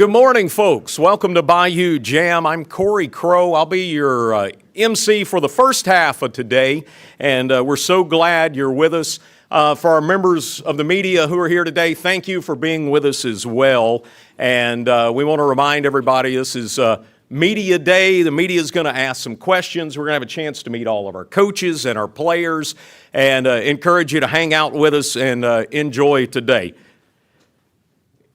Good morning, folks. Welcome to Bayou Jamb. I'm Cory Crowe. I'll be your MC for the first half of today, and we're so glad you're with us. For our members of the media who are here today, thank you for being with us as well. And we want to remind everybody this is Media Day. The media is going to ask some questions. We're going to have a chance to meet all of our coaches and our players, and encourage you to hang out with us and enjoy today.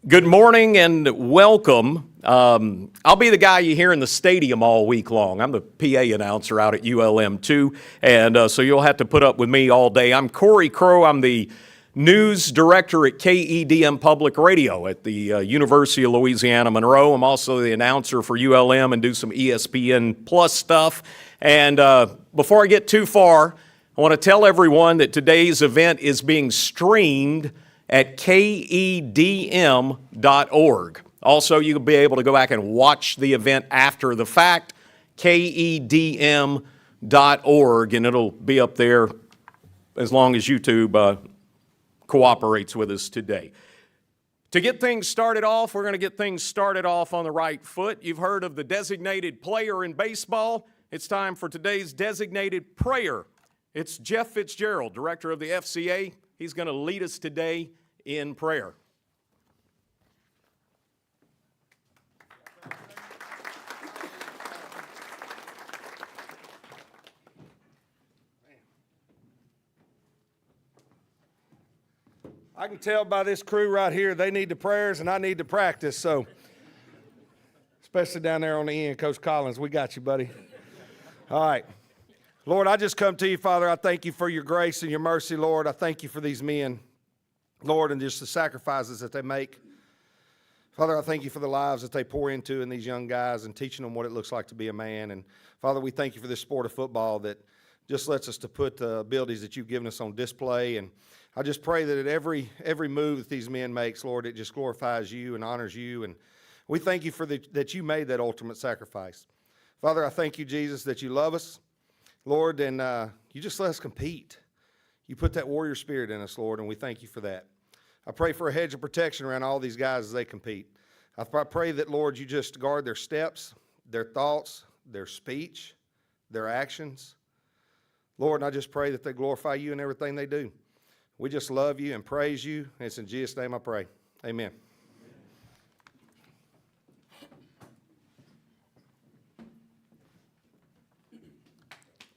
Good morning and welcome. I'll be the guy you hear in the stadium all week long. I'm the PA announcer out at ULM too, and so you'll have to put up with me all day. I'm Cory Crowe. I'm the news director at KEDM Public Radio at the University of Louisiana, Monroe. I'm also the announcer for ULM and do some ESPN Plus stuff. And before I get too far, I want to tell everyone that today's event is being streamed at KEDM.org. Also, you'll be able to go back and watch the event after the fact, KEDM.org, and it'll be up there as long as YouTube cooperates with us today. To get things started off, we're going to get things started off on the right foot. You've heard of the designated player in baseball. It's time for today's designated prayer. It's Jeff Fitzgerald, director of the FCA. He's going to lead us today in prayer. I can tell by this crew right here, they need the prayers and I need the practice, so especially down there on the end, Coach Collins, we got you, buddy. All right. Lord, I just come to you, Father. I thank you for your grace and your mercy, Lord. I thank you for these men, Lord, and just the sacrifices that they make. Father, I thank you for the lives that they pour into in these young guys and teaching them what it looks like to be a man. And Father, we thank you for this sport of football that just lets us to put the abilities that you've given us on display. And I just pray that at every move that these men makes, Lord, it just glorifies you and honors you. And we thank you for that you made that ultimate sacrifice. Father, I thank you, Jesus, that you love us, Lord, and you just let us compete. You put that warrior spirit in us, Lord, and we thank you for that. I pray for a hedge of protection around all these guys as they compete. I pray that, Lord, you just guard their steps, their thoughts, their speech, their actions. Lord, and I just pray that they glorify you in everything they do. We just love you and praise you. And it's in Jesus' name I pray. Amen.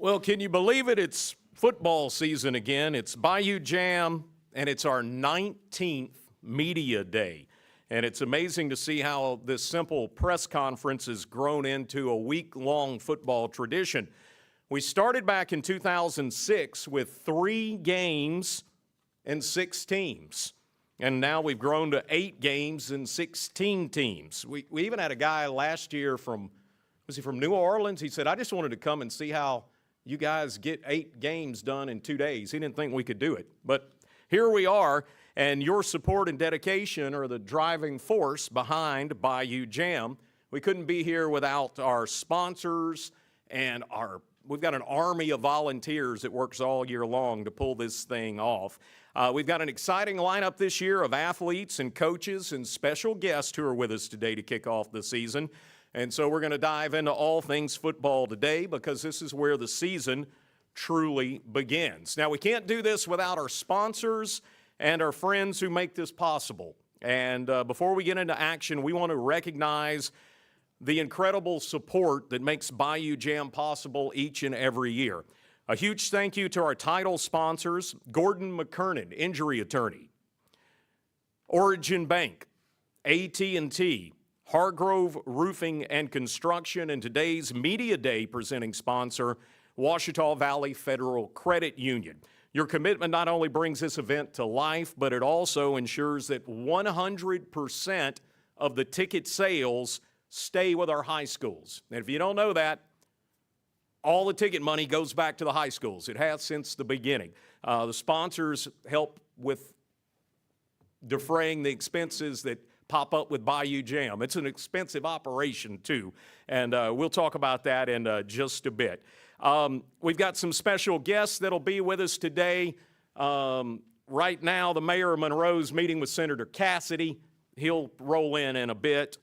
Well, can you believe it? It's football season again. It's Bayou Jamb, and it's our 19th Media Day. And it's amazing to see how this simple press conference has grown into a week-long football tradition. We started back in 2006 with 3 games and 6 teams. And now we've grown to 8 games and 16 teams. We even had a guy last year from New Orleans? He said, I just wanted to come and see how you guys get 8 games done in 2 days. He didn't think we could do it. But here we are, and your support and dedication are the driving force behind Bayou Jamb. We couldn't be here without our sponsors, and we've got an army of volunteers that works all year long to pull this thing off. We've got an exciting lineup this year of athletes and coaches and special guests who are with us today to kick off the season. And so we're going to dive into all things football today because this is where the season truly begins. Now, we can't do this without our sponsors and our friends who make this possible. And before we get into action, we want to recognize the incredible support that makes Bayou Jamb possible each and every year. A huge thank you to our title sponsors, Gordon McKernan, injury attorney, Origin Bank, AT&T, Hargrove Roofing and Construction, and today's Media Day presenting sponsor, Ouachita Valley Federal Credit Union. Your commitment not only brings this event to life, but it also ensures that 100% of the ticket sales stay with our high schools. And if you don't know that, all the ticket money goes back to the high schools. It has since the beginning. The sponsors help with defraying the expenses that pop up with Bayou Jamb. It's an expensive operation, too, and we'll talk about that in just a bit. We've got some special guests that'll be with us today. Right now, the mayor of Monroe is meeting with Senator Cassidy. He'll roll in a bit.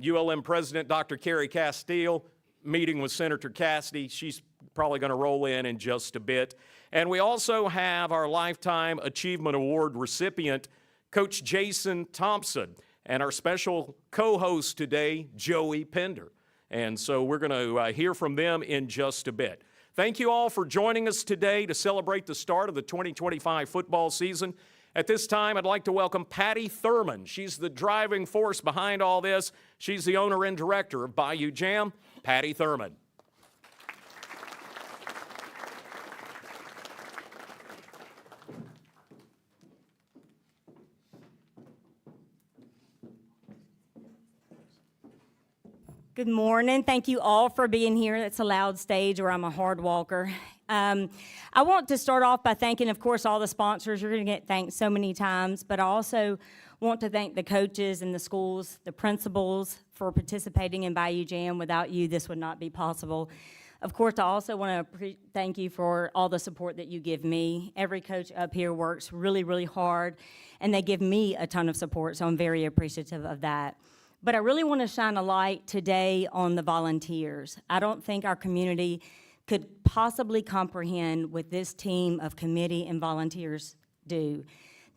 ULM President Dr. Carrie Castile, meeting with Senator Cassidy. She's probably going to roll in just a bit. And we also have our Lifetime Achievement Award recipient, Coach Jason Thompson, and our special co-host today, Joey Pender. And so we're going to hear from them in just a bit. Thank you all for joining us today to celebrate the start of the 2025 football season. At this time, I'd like to welcome Patty Thurman. She's the driving force behind all this. She's the owner and director of Bayou Jamb. Patty Thurman. Good morning. Thank you all for being here. It's a loud stage or I'm a hard walker. I want to start off by thanking, of course, all the sponsors. You're going to get thanked so many times, but I also want to thank the coaches and the schools, the principals for participating in Bayou Jamb. Without you, this would not be possible. Of course, I also want to thank you for all the support that you give me. Every coach up here works really, really hard, and they give me a ton of support, so I'm very appreciative of that. But I really want to shine a light today on the volunteers. I don't think our community could possibly comprehend what this team of committee and volunteers do.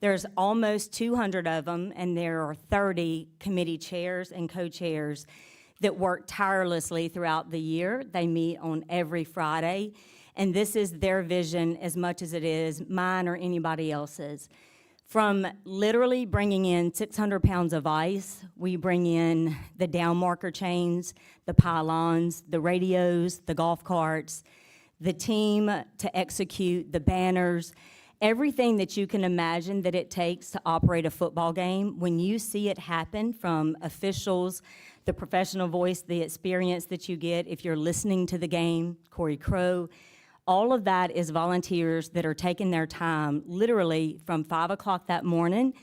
There's almost 200 of them, and there are 30 committee chairs and co-chairs that work tirelessly throughout the year. They meet on every Friday, and this is their vision as much as it is mine or anybody else's. From literally bringing in 600 pounds of ice, we bring in the down marker chains, the pylons, the radios, the golf carts, the team to execute the banners, everything that you can imagine that it takes to operate a football game. When you see it happen from officials, the professional voice, the experience that you get if you're listening to the game, Cory Crowe, all of that is volunteers that are taking their time literally from 5 o'clock that morning,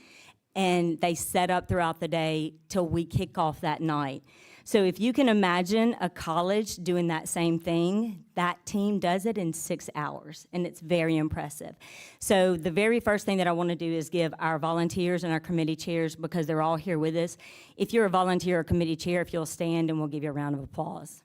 and they set up throughout the day till we kick off that night. So if you can imagine a college doing that same thing, that team does it in 6 hours, and it's very impressive. So the very first thing that I want to do is give our volunteers and our committee chairs, because they're all here with us. If you're a volunteer or committee chair, if you'll stand, and we'll give you a round of applause.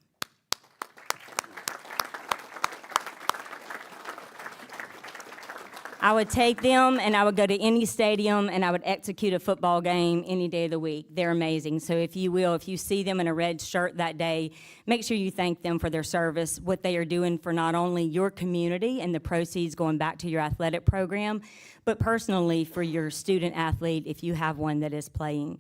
I would take them and I would go to any stadium and I would execute a football game any day of the week. They're amazing. So if you see them in a red shirt that day, make sure you thank them for their service, what they are doing for not only your community and the proceeds going back to your athletic program, but personally for your student athlete if you have one that is playing.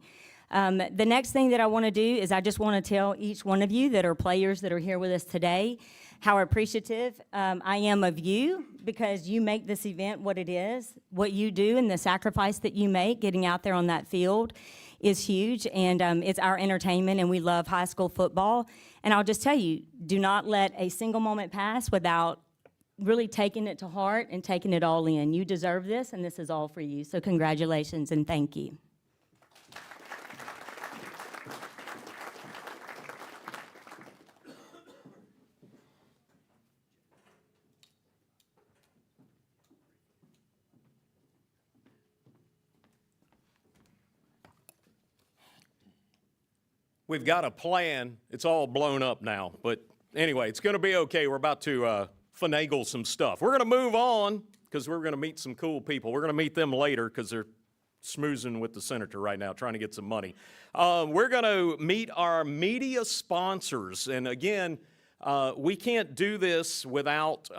The next thing that I want to do is I just want to tell each one of you that are players that are here with us today how appreciative I am of you, because you make this event what it is. What you do and the sacrifice that you make getting out there on that field is huge, and it's our entertainment, and we love high school football. And I'll just tell you, do not let a single moment pass without really taking it to heart and taking it all in. You deserve this, and this is all for you. So congratulations and thank you. We've got a plan. It's all blown up now, but anyway, it's going to be okay. We're about to finagle some stuff. We're going to move on because we're going to meet some cool people. We're going to meet them later because they're smoozing with the senator right now, trying to get some money. We're going to meet our media sponsors, and again, we can't do this without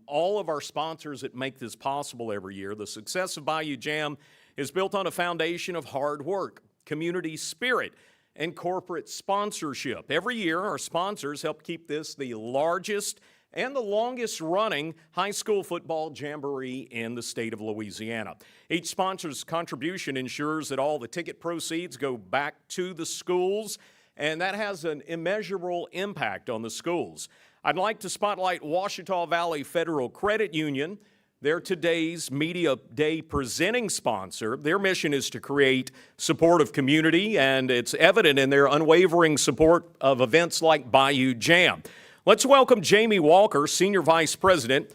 all of our sponsors that make this possible every year. The success of Bayou Jamb is built on a foundation of hard work, community spirit, and corporate sponsorship. Every year, our sponsors help keep this the largest and the longest running high school football jamboree in the state of Louisiana. Each sponsor's contribution ensures that all the ticket proceeds go back to the schools, and that has an immeasurable impact on the schools. I'd like to spotlight Ouachita Valley Federal Credit Union. They're today's Media Day presenting sponsor. Their mission is to create supportive community, and it's evident in their unwavering support of events like Bayou Jamb. Let's welcome Jamie Walker, Senior Vice President,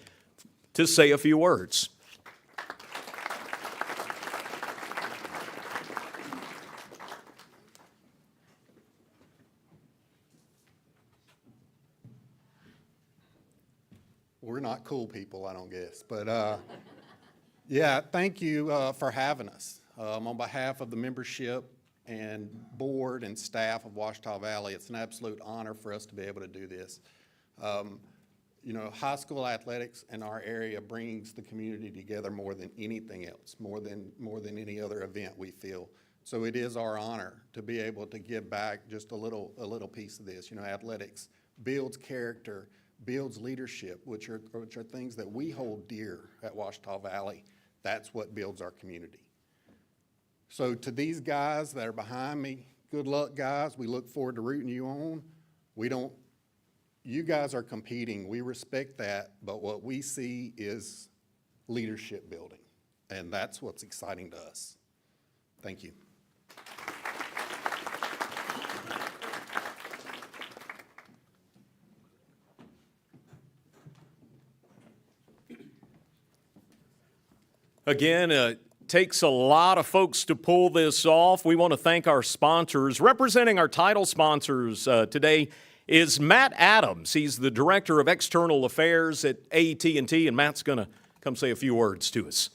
to say a few words. We're not cool people, I don't guess. But yeah, thank you for having us. On behalf of the membership and board and staff of Ouachita Valley, it's an absolute honor for us to be able to do this. You know, high school athletics in our area brings the community together more than anything else, more than any other event, we feel. So it is our honor to be able to give back just a little piece of this. You know, athletics builds character, builds leadership, which are things that we hold dear at Ouachita Valley. That's what builds our community. So to these guys that are behind me, good luck, guys. We look forward to rooting you on. You guys are competing. We respect that, but what we see is leadership building, and that's what's exciting to us. Thank you. Again, it takes a lot of folks to pull this off. We want to thank our sponsors. Representing our title sponsors today is Matt Adams. He's the Director of External Affairs at AT&T, and Matt's going to come say a few words to us.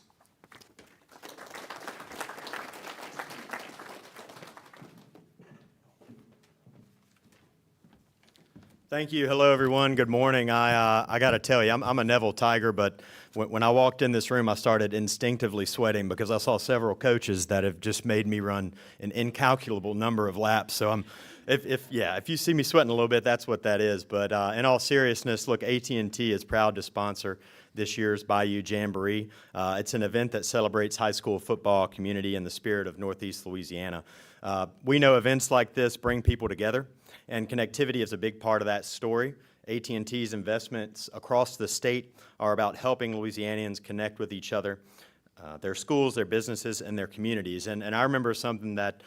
Thank you. Hello, everyone. Good morning. I got to tell you, I'm a Neville Tiger, but when I walked in this room, I started instinctively sweating because I saw several coaches that have just made me run an incalculable number of laps. So if you see me sweating a little bit, that's what that is. But in all seriousness, look, AT&T is proud to sponsor this year's Bayou Jamboree. It's an event that celebrates high school football community in the spirit of Northeast Louisiana. We know events like this bring people together, and connectivity is a big part of that story. AT&T's investments across the state are about helping Louisianians connect with each other, their schools, their businesses, and their communities. And I remember something that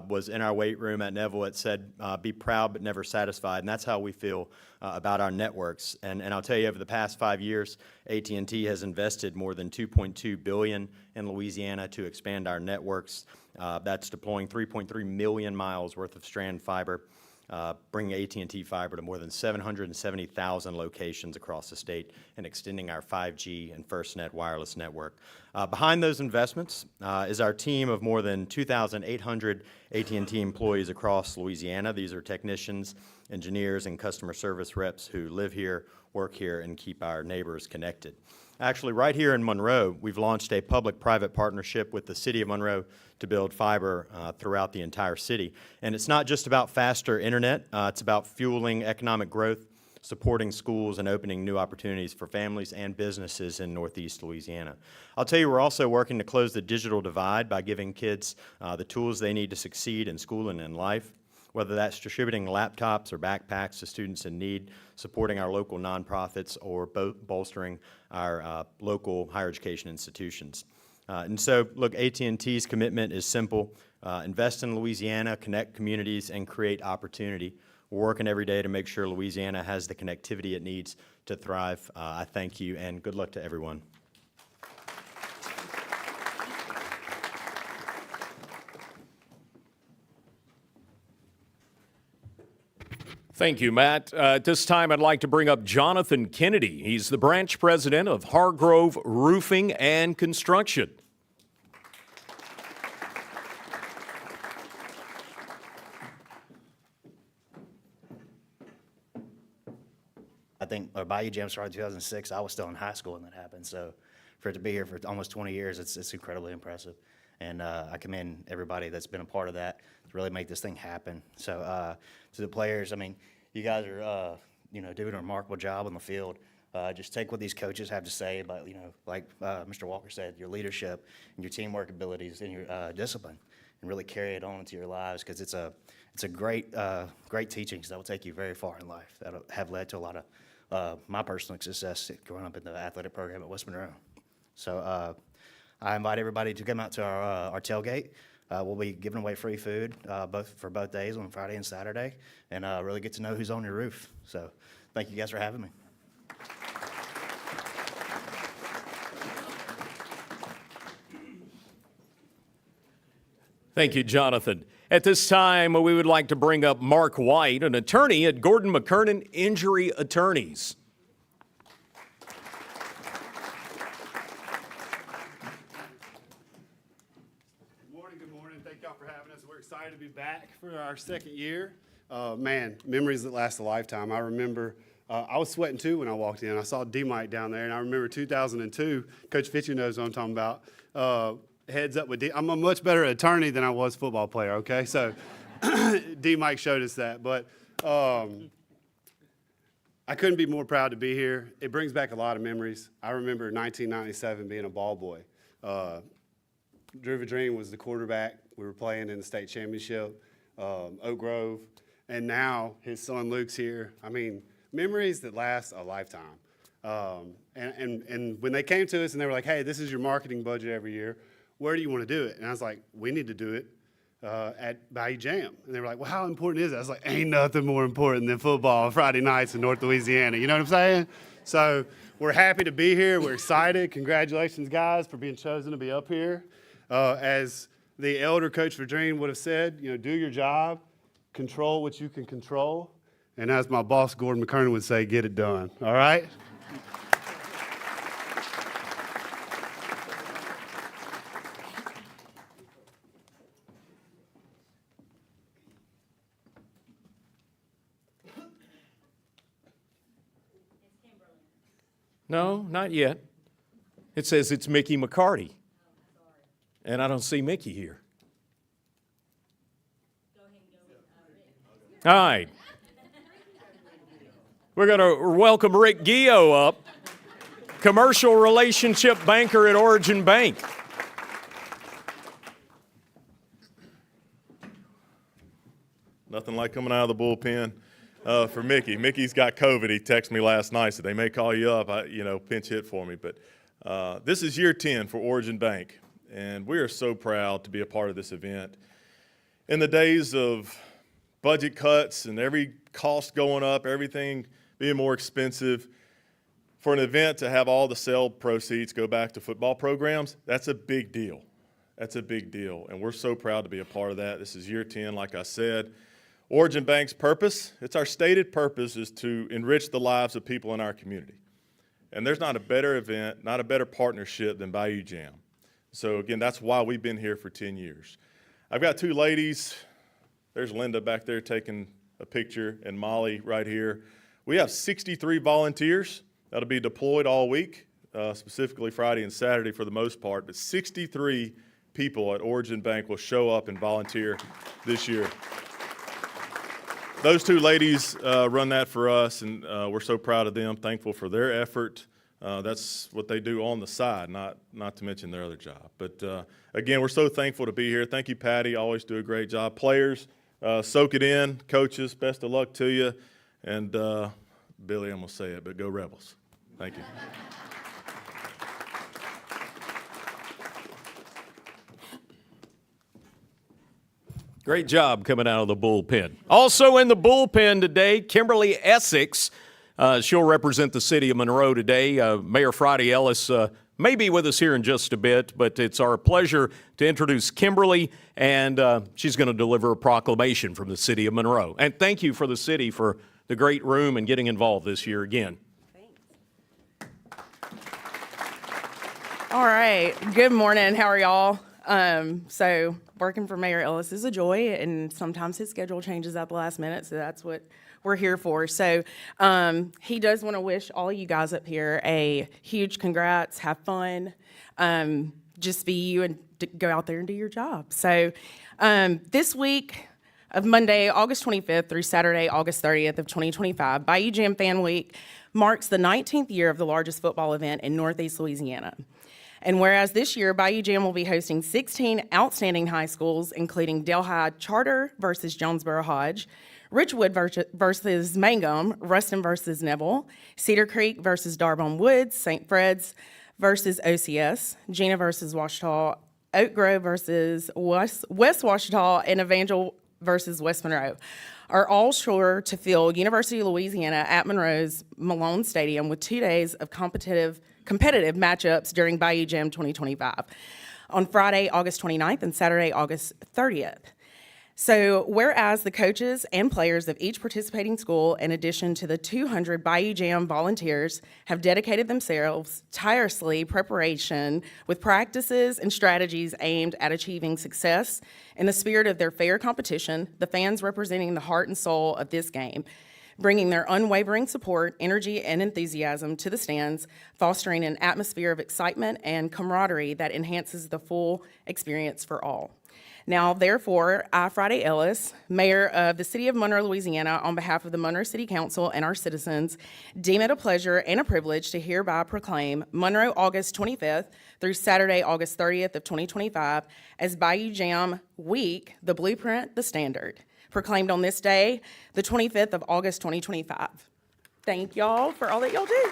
was in our weight room at Neville. It said, be proud but never satisfied, and that's how we feel about our networks. And I'll tell you, over the past 5 years, AT&T has invested more than $2.2 billion in Louisiana to expand our networks. That's deploying 3.3 million miles worth of strand fiber, bringing AT&T fiber to more than 770,000 locations across the state and extending our 5G and FirstNet wireless network. Behind those investments is our team of more than 2,800 AT&T employees across Louisiana. These are technicians, engineers, and customer service reps who live here, work here, and keep our neighbors connected. Actually, right here in Monroe, we've launched a public-private partnership with the city of Monroe to build fiber throughout the entire city. And it's not just about faster internet, it's about fueling economic growth, supporting schools, and opening new opportunities for families and businesses in Northeast Louisiana. I'll tell you, we're also working to close the digital divide by giving kids the tools they need to succeed in school and in life, whether that's distributing laptops or backpacks to students in need, supporting our local nonprofits, or bolstering our local higher education institutions. And so, look, AT&T's commitment is simple. Invest in Louisiana, connect communities, and create opportunity. We're working every day to make sure Louisiana has the connectivity it needs to thrive. I thank you, and good luck to everyone. Thank you, Matt. At this time, I'd like to bring up Jonathan Kennedy. He's the branch president of Hargrove Roofing and Construction. I think Bayou Jamb started in 2006. I was still in high school when that happened. So for it to be here for almost 20 years, it's incredibly impressive. And I commend everybody that's been a part of that to really make this thing happen. So to the players, I mean, you guys are, doing a remarkable job on the field. Just take what these coaches have to say about, like Mr. Walker said, your leadership and your teamwork abilities and your discipline, and really carry it on into your lives, because it's a great teachings that will take you very far in life, that have led to a lot of my personal success growing up in the athletic program at West Monroe. So I invite everybody to come out to our tailgate. We'll be giving away free food for both days, on Friday and Saturday, and really get to know who's on your roof. So thank you guys for having me. Thank you, Jonathan. At this time, we would like to bring up Mark White, an attorney at Gordon McKernan Injury Attorneys. y'all for having us. We're excited to be back for our second year. Man, memories that last a lifetime. I remember I was sweating too when I walked in. I saw D-Mike down there, and I remember 2002. Coach Fitchie knows what I'm talking about. Heads up with D. I'm a much better attorney than I was football player, okay? So D-Mike showed us that. But I couldn't be more proud to be here. It brings back a lot of memories. I remember 1997 being a ball boy. Drew Vadrine was the quarterback. We were playing in the state championship, Oak Grove, and now his son Luke's here. I mean, memories that last a lifetime. And when they came to us and they were like, hey, this is your marketing budget every year, where do you want to do it? And I was like, we need to do it at Bayou Jamb. And they were like, well, how important is it? I was like, ain't nothing more important than football on Friday nights in North Louisiana. You know what I'm saying? So we're happy to be here. We're excited. Congratulations, guys, for being chosen to be up here. As the elder Coach Vadrine would have said, you know, do your job, control what you can control, and as my boss Gordon McKernan would say, get it done. All right? No, not yet. It says it's Mickey McCarty. And I don't see Mickey here. All right. We're going to welcome Rick Gio up, commercial relationship banker at Origin Bank. Nothing like coming out of the bullpen for Mickey. Mickey's got COVID. He texted me last night, so they may call you up, pinch hit for me. But this is year 10 for Origin Bank, and we are so proud to be a part of this event. In the days of budget cuts and every cost going up, everything being more expensive, for an event to have all the sale proceeds go back to football programs, that's a big deal. That's a big deal, and we're so proud to be a part of that. This is year 10, like I said. Origin Bank's purpose, it's our stated purpose, is to enrich the lives of people in our community. And there's not a better event, not a better partnership than Bayou Jamb. So again, that's why we've been here for 10 years. I've got two ladies. There's Linda back there taking a picture, and Molly right here. We have 63 volunteers that'll be deployed all week, specifically Friday and Saturday for the most part, but 63 people at Origin Bank will show up and volunteer this year. Those two ladies run that for us, and we're so proud of them, thankful for their effort. That's what they do on the side, not to mention their other job. But again, we're so thankful to be here. Thank you, Patty. Always do a great job. Players, soak it in. Coaches, best of luck to you. And Billy, I'm going to say it, but go Rebels. Thank you. Great job coming out of the bullpen. Also in the bullpen today, Kimberly Essex. She'll represent the city of Monroe today. Mayor Friday Ellis may be with us here in just a bit, but it's our pleasure to introduce Kimberly, and she's going to deliver a proclamation from the city of Monroe. And thank you for the city for the great room and getting involved this year again. All right. Good morning. How are y'all? So working for Mayor Ellis is a joy, and sometimes his schedule changes at the last minute, so that's what we're here for. So he does want to wish all you guys up here a huge congrats, have fun, just be you and go out there and do your job. So this week of Monday, August 25th through Saturday, August 30th of 2025, Bayou Jamb Fan Week marks the 19th year of the largest football event in Northeast Louisiana. And whereas this year, Bayou Jamb will be hosting 16 outstanding high schools, including Delhi Charter versus Jonesboro Hodge, Richwood versus Mangum, Ruston versus Neville, Cedar Creek versus Darbone Woods, St. Fred's versus OCS, Gina versus Washita, Oak Grove versus West Washita, and Evangel versus West Monroe are all sure to fill University of Louisiana at Monroe's Malone Stadium with 2 days of competitive matchups during Bayou Jamb 2025 on Friday, August 29th and Saturday, August 30th. So, whereas the coaches and players of each participating school, in addition to the 200 Bayou Jamb volunteers, have dedicated themselves tirelessly preparation with practices and strategies aimed at achieving success in the spirit of their fair competition, the fans representing the heart and soul of this game, bringing their unwavering support, energy, and enthusiasm to the stands, fostering an atmosphere of excitement and camaraderie that enhances the full experience for all. Now, therefore, I, Friday Ellis, Mayor of the City of Monroe, Louisiana, on behalf of the Monroe City Council and our citizens, deem it a pleasure and a privilege to hereby proclaim Monroe August 25th through Saturday, August 30th of 2025 as Bayou Jamb Week, the blueprint, the standard, proclaimed on this day, the 25th of August, 2025. Thank y'all for all that y'all do.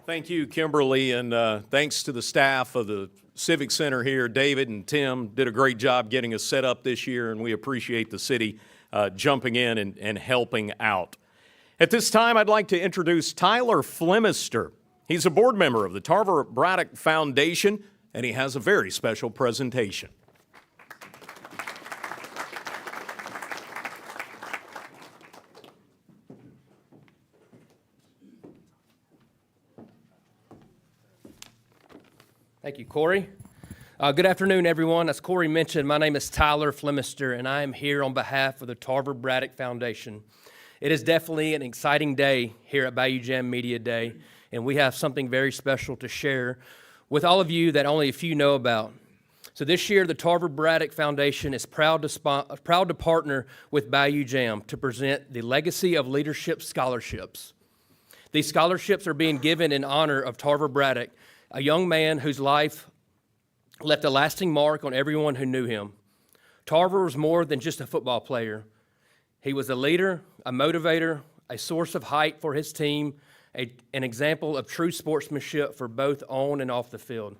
Thank you, Kimberly, and thanks to the staff of the Civic Center here. David and Tim did a great job getting us set up this year, and we appreciate the city jumping in and helping out. At this time, I'd like to introduce Tyler Flemister. He's a board member of the Tarver Braddock Foundation, and he has a very special presentation. Thank you, Cory. Good afternoon, everyone. As Cory mentioned, my name is Tyler Flemister, and I am here on behalf of the Tarver Braddock Foundation. It is definitely an exciting day here at Bayou Jamb Media Day, and we have something very special to share with all of you that only a few know about. So this year, the Tarver Braddock Foundation is proud to partner with Bayou Jamb to present the Legacy of Leadership Scholarships. These scholarships are being given in honor of Tarver Braddock, a young man whose life left a lasting mark on everyone who knew him. Tarver was more than just a football player. He was a leader, a motivator, a source of hype for his team, an example of true sportsmanship for both on and off the field.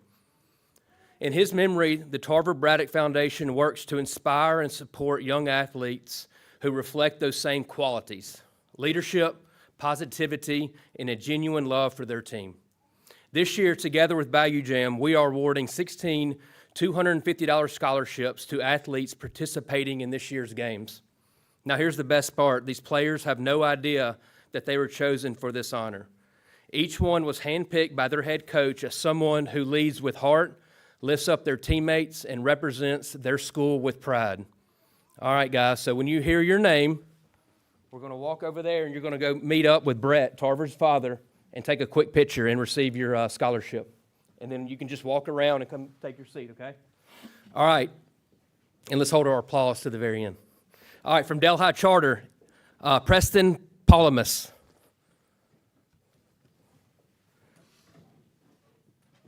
In his memory, the Tarver Braddock Foundation works to inspire and support young athletes who reflect those same qualities: leadership, positivity, and a genuine love for their team. This year, together with Bayou Jamb, we are awarding 16 $250 scholarships to athletes participating in this year's games. Now, here's the best part. These players have no idea that they were chosen for this honor. Each one was handpicked by their head coach as someone who leads with heart, lifts up their teammates, and represents their school with pride. All right, guys, so when you hear your name, we're going to walk over there, and you're going to go meet up with Brett, Tarver's father, and take a quick picture and receive your scholarship. And then you can just walk around and come take your seat, okay? All right, and let's hold our applause to the very end. All right, from Delhi Charter, Preston Palamas.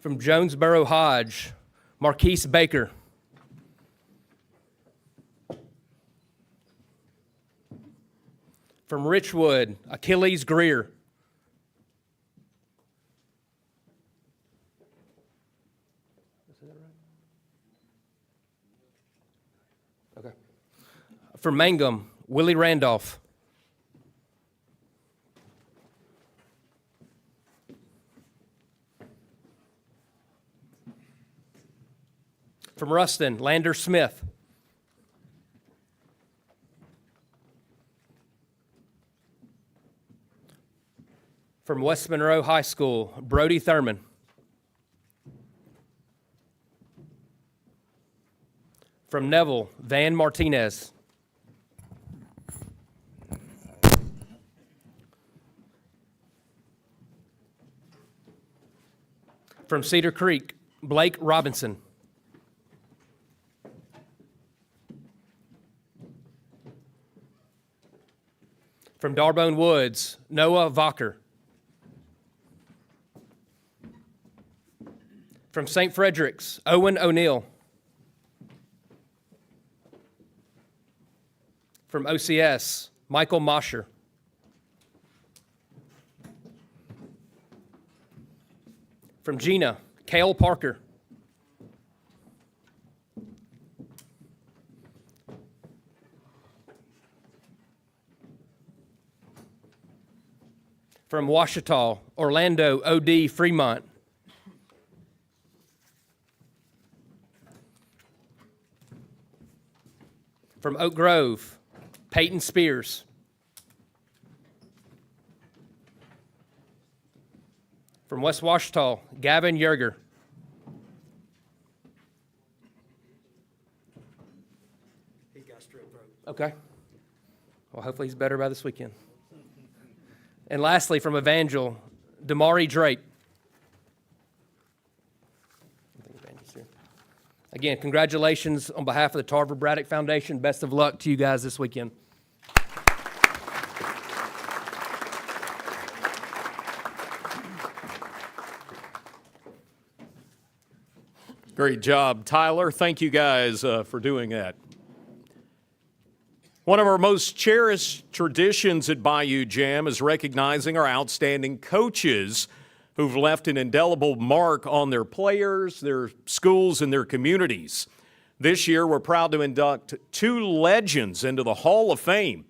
From Jonesboro Hodge, Marquise Baker. From Richwood, Achilles Greer. Okay. From Mangum, Willie Randolph. From Ruston, Lander Smith. From West Monroe High School, Brody Thurman. From Neville, Van Martinez. From Cedar Creek, Blake Robinson. From Darbone Woods, Noah Vocker. From St. Frederick's, Owen O'Neill. From OCS, Michael Mosher. From Gina, Cale Parker. From Ouachita, Orlando, O.D. Fremont. From Oak Grove, Peyton Spears. From West Ouachita, Gavin Yerger. He's got strep throat. Okay. Well, hopefully he's better by this weekend. And lastly, from Evangel, Damari Drake. Again, congratulations on behalf of the Tarver Braddock Foundation. Best of luck to you guys this weekend. Great job, Tyler. Thank you guys for doing that. One of our most cherished traditions at Bayou Jamb is recognizing our outstanding coaches who've left an indelible mark on their players, their schools, and their communities. This year, we're proud to induct two legends into the Hall of Fame,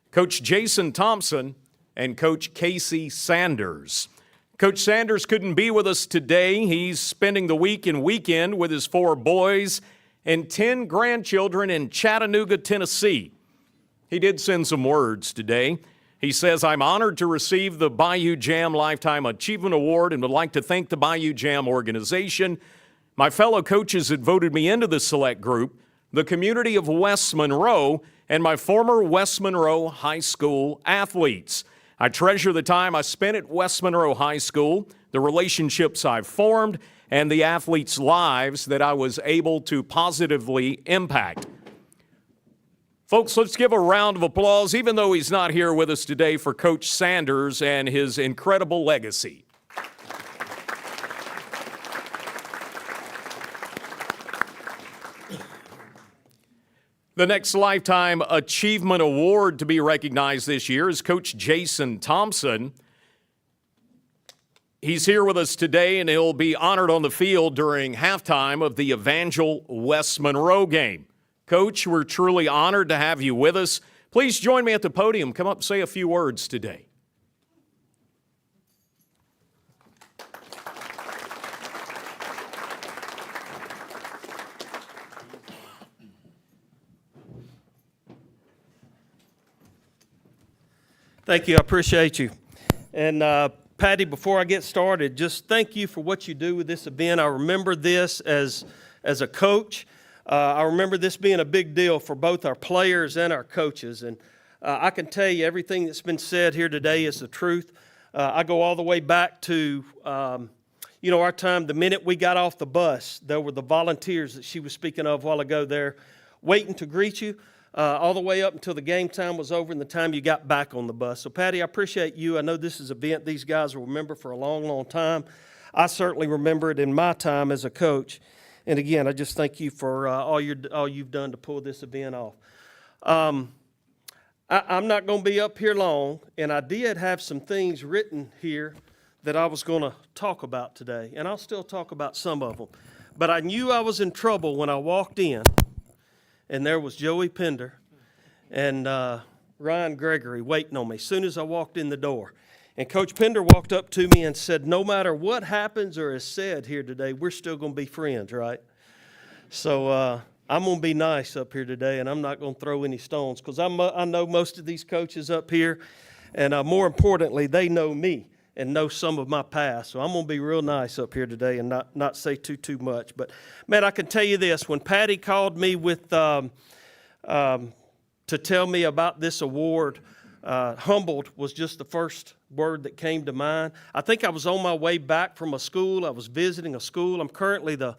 Coach Jason Thompson and Coach Casey Sanders. Coach Sanders couldn't be with us today. He's spending the week and weekend with his 4 boys and 10 grandchildren in Chattanooga, Tennessee. He did send some words today. He says, I'm honored to receive the Bayou Jamb Lifetime Achievement Award and would like to thank the Bayou Jamb organization, my fellow coaches that voted me into the select group, the community of West Monroe, and my former West Monroe High School athletes. I treasure the time I spent at West Monroe High School, the relationships I've formed, and the athletes' lives that I was able to positively impact. Folks, let's give a round of applause, even though he's not here with us today, for Coach Sanders and his incredible legacy. The next Lifetime Achievement Award to be recognized this year is Coach Jason Thompson. He's here with us today, and he'll be honored on the field during halftime of the Evangel West Monroe game. Coach, we're truly honored to have you with us. Please join me at the podium. Come up and say a few words today. Thank you. I appreciate you. And Patty, before I get started, just thank you for what you do with this event. I remember this as a coach. I remember this being a big deal for both our players and our coaches. And I can tell you everything that's been said here today is the truth. I go all the way back to, our time, the minute we got off the bus, there were the volunteers that she was speaking of a while ago there waiting to greet you. All the way up until the game time was over and the time you got back on the bus. So, Patty, I appreciate you. I know this is an event these guys will remember for a long, long time. I certainly remember it in my time as a coach. And again, I just thank you for all you've done to pull this event off. I'm not going to be up here long, and I did have some things written here that I was going to talk about today, and I'll still talk about some of them. But I knew I was in trouble when I walked in, and there was Joey Pender and Ryan Gregory waiting on me as soon as I walked in the door. And Coach Pender walked up to me and said, no matter what happens or is said here today, we're still going to be friends, right? So I'm going to be nice up here today, and I'm not going to throw any stones because I know most of these coaches up here, and more importantly, they know me and know some of my past. So I'm going to be real nice up here today and not say too much. But, man, I can tell you this. When Patty called me with to tell me about this award, humbled was just the first word that came to mind. I think I was on my way back from a school. I was visiting a school. I'm currently the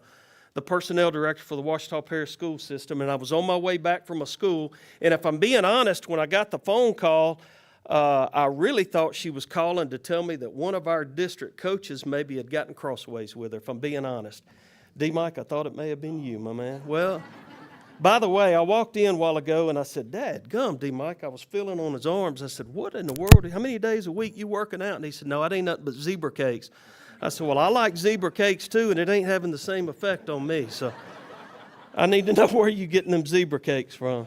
personnel director for the Ouachita Parish School System, and I was on my way back from a school. And if I'm being honest, when I got the phone call, I really thought she was calling to tell me that one of our district coaches maybe had gotten crossways with her, if I'm being honest. D-Mike, I thought it may have been you, my man. Well, by the way, I walked in a while ago and I said, Dad, gum, D-Mike. I was feeling on his arms. I said, what in the world? How many days a week you working out? And he said, no, it ain't nothing but zebra cakes. I said, well, I like zebra cakes too, and it ain't having the same effect on me. So I need to know where you getting them zebra cakes from.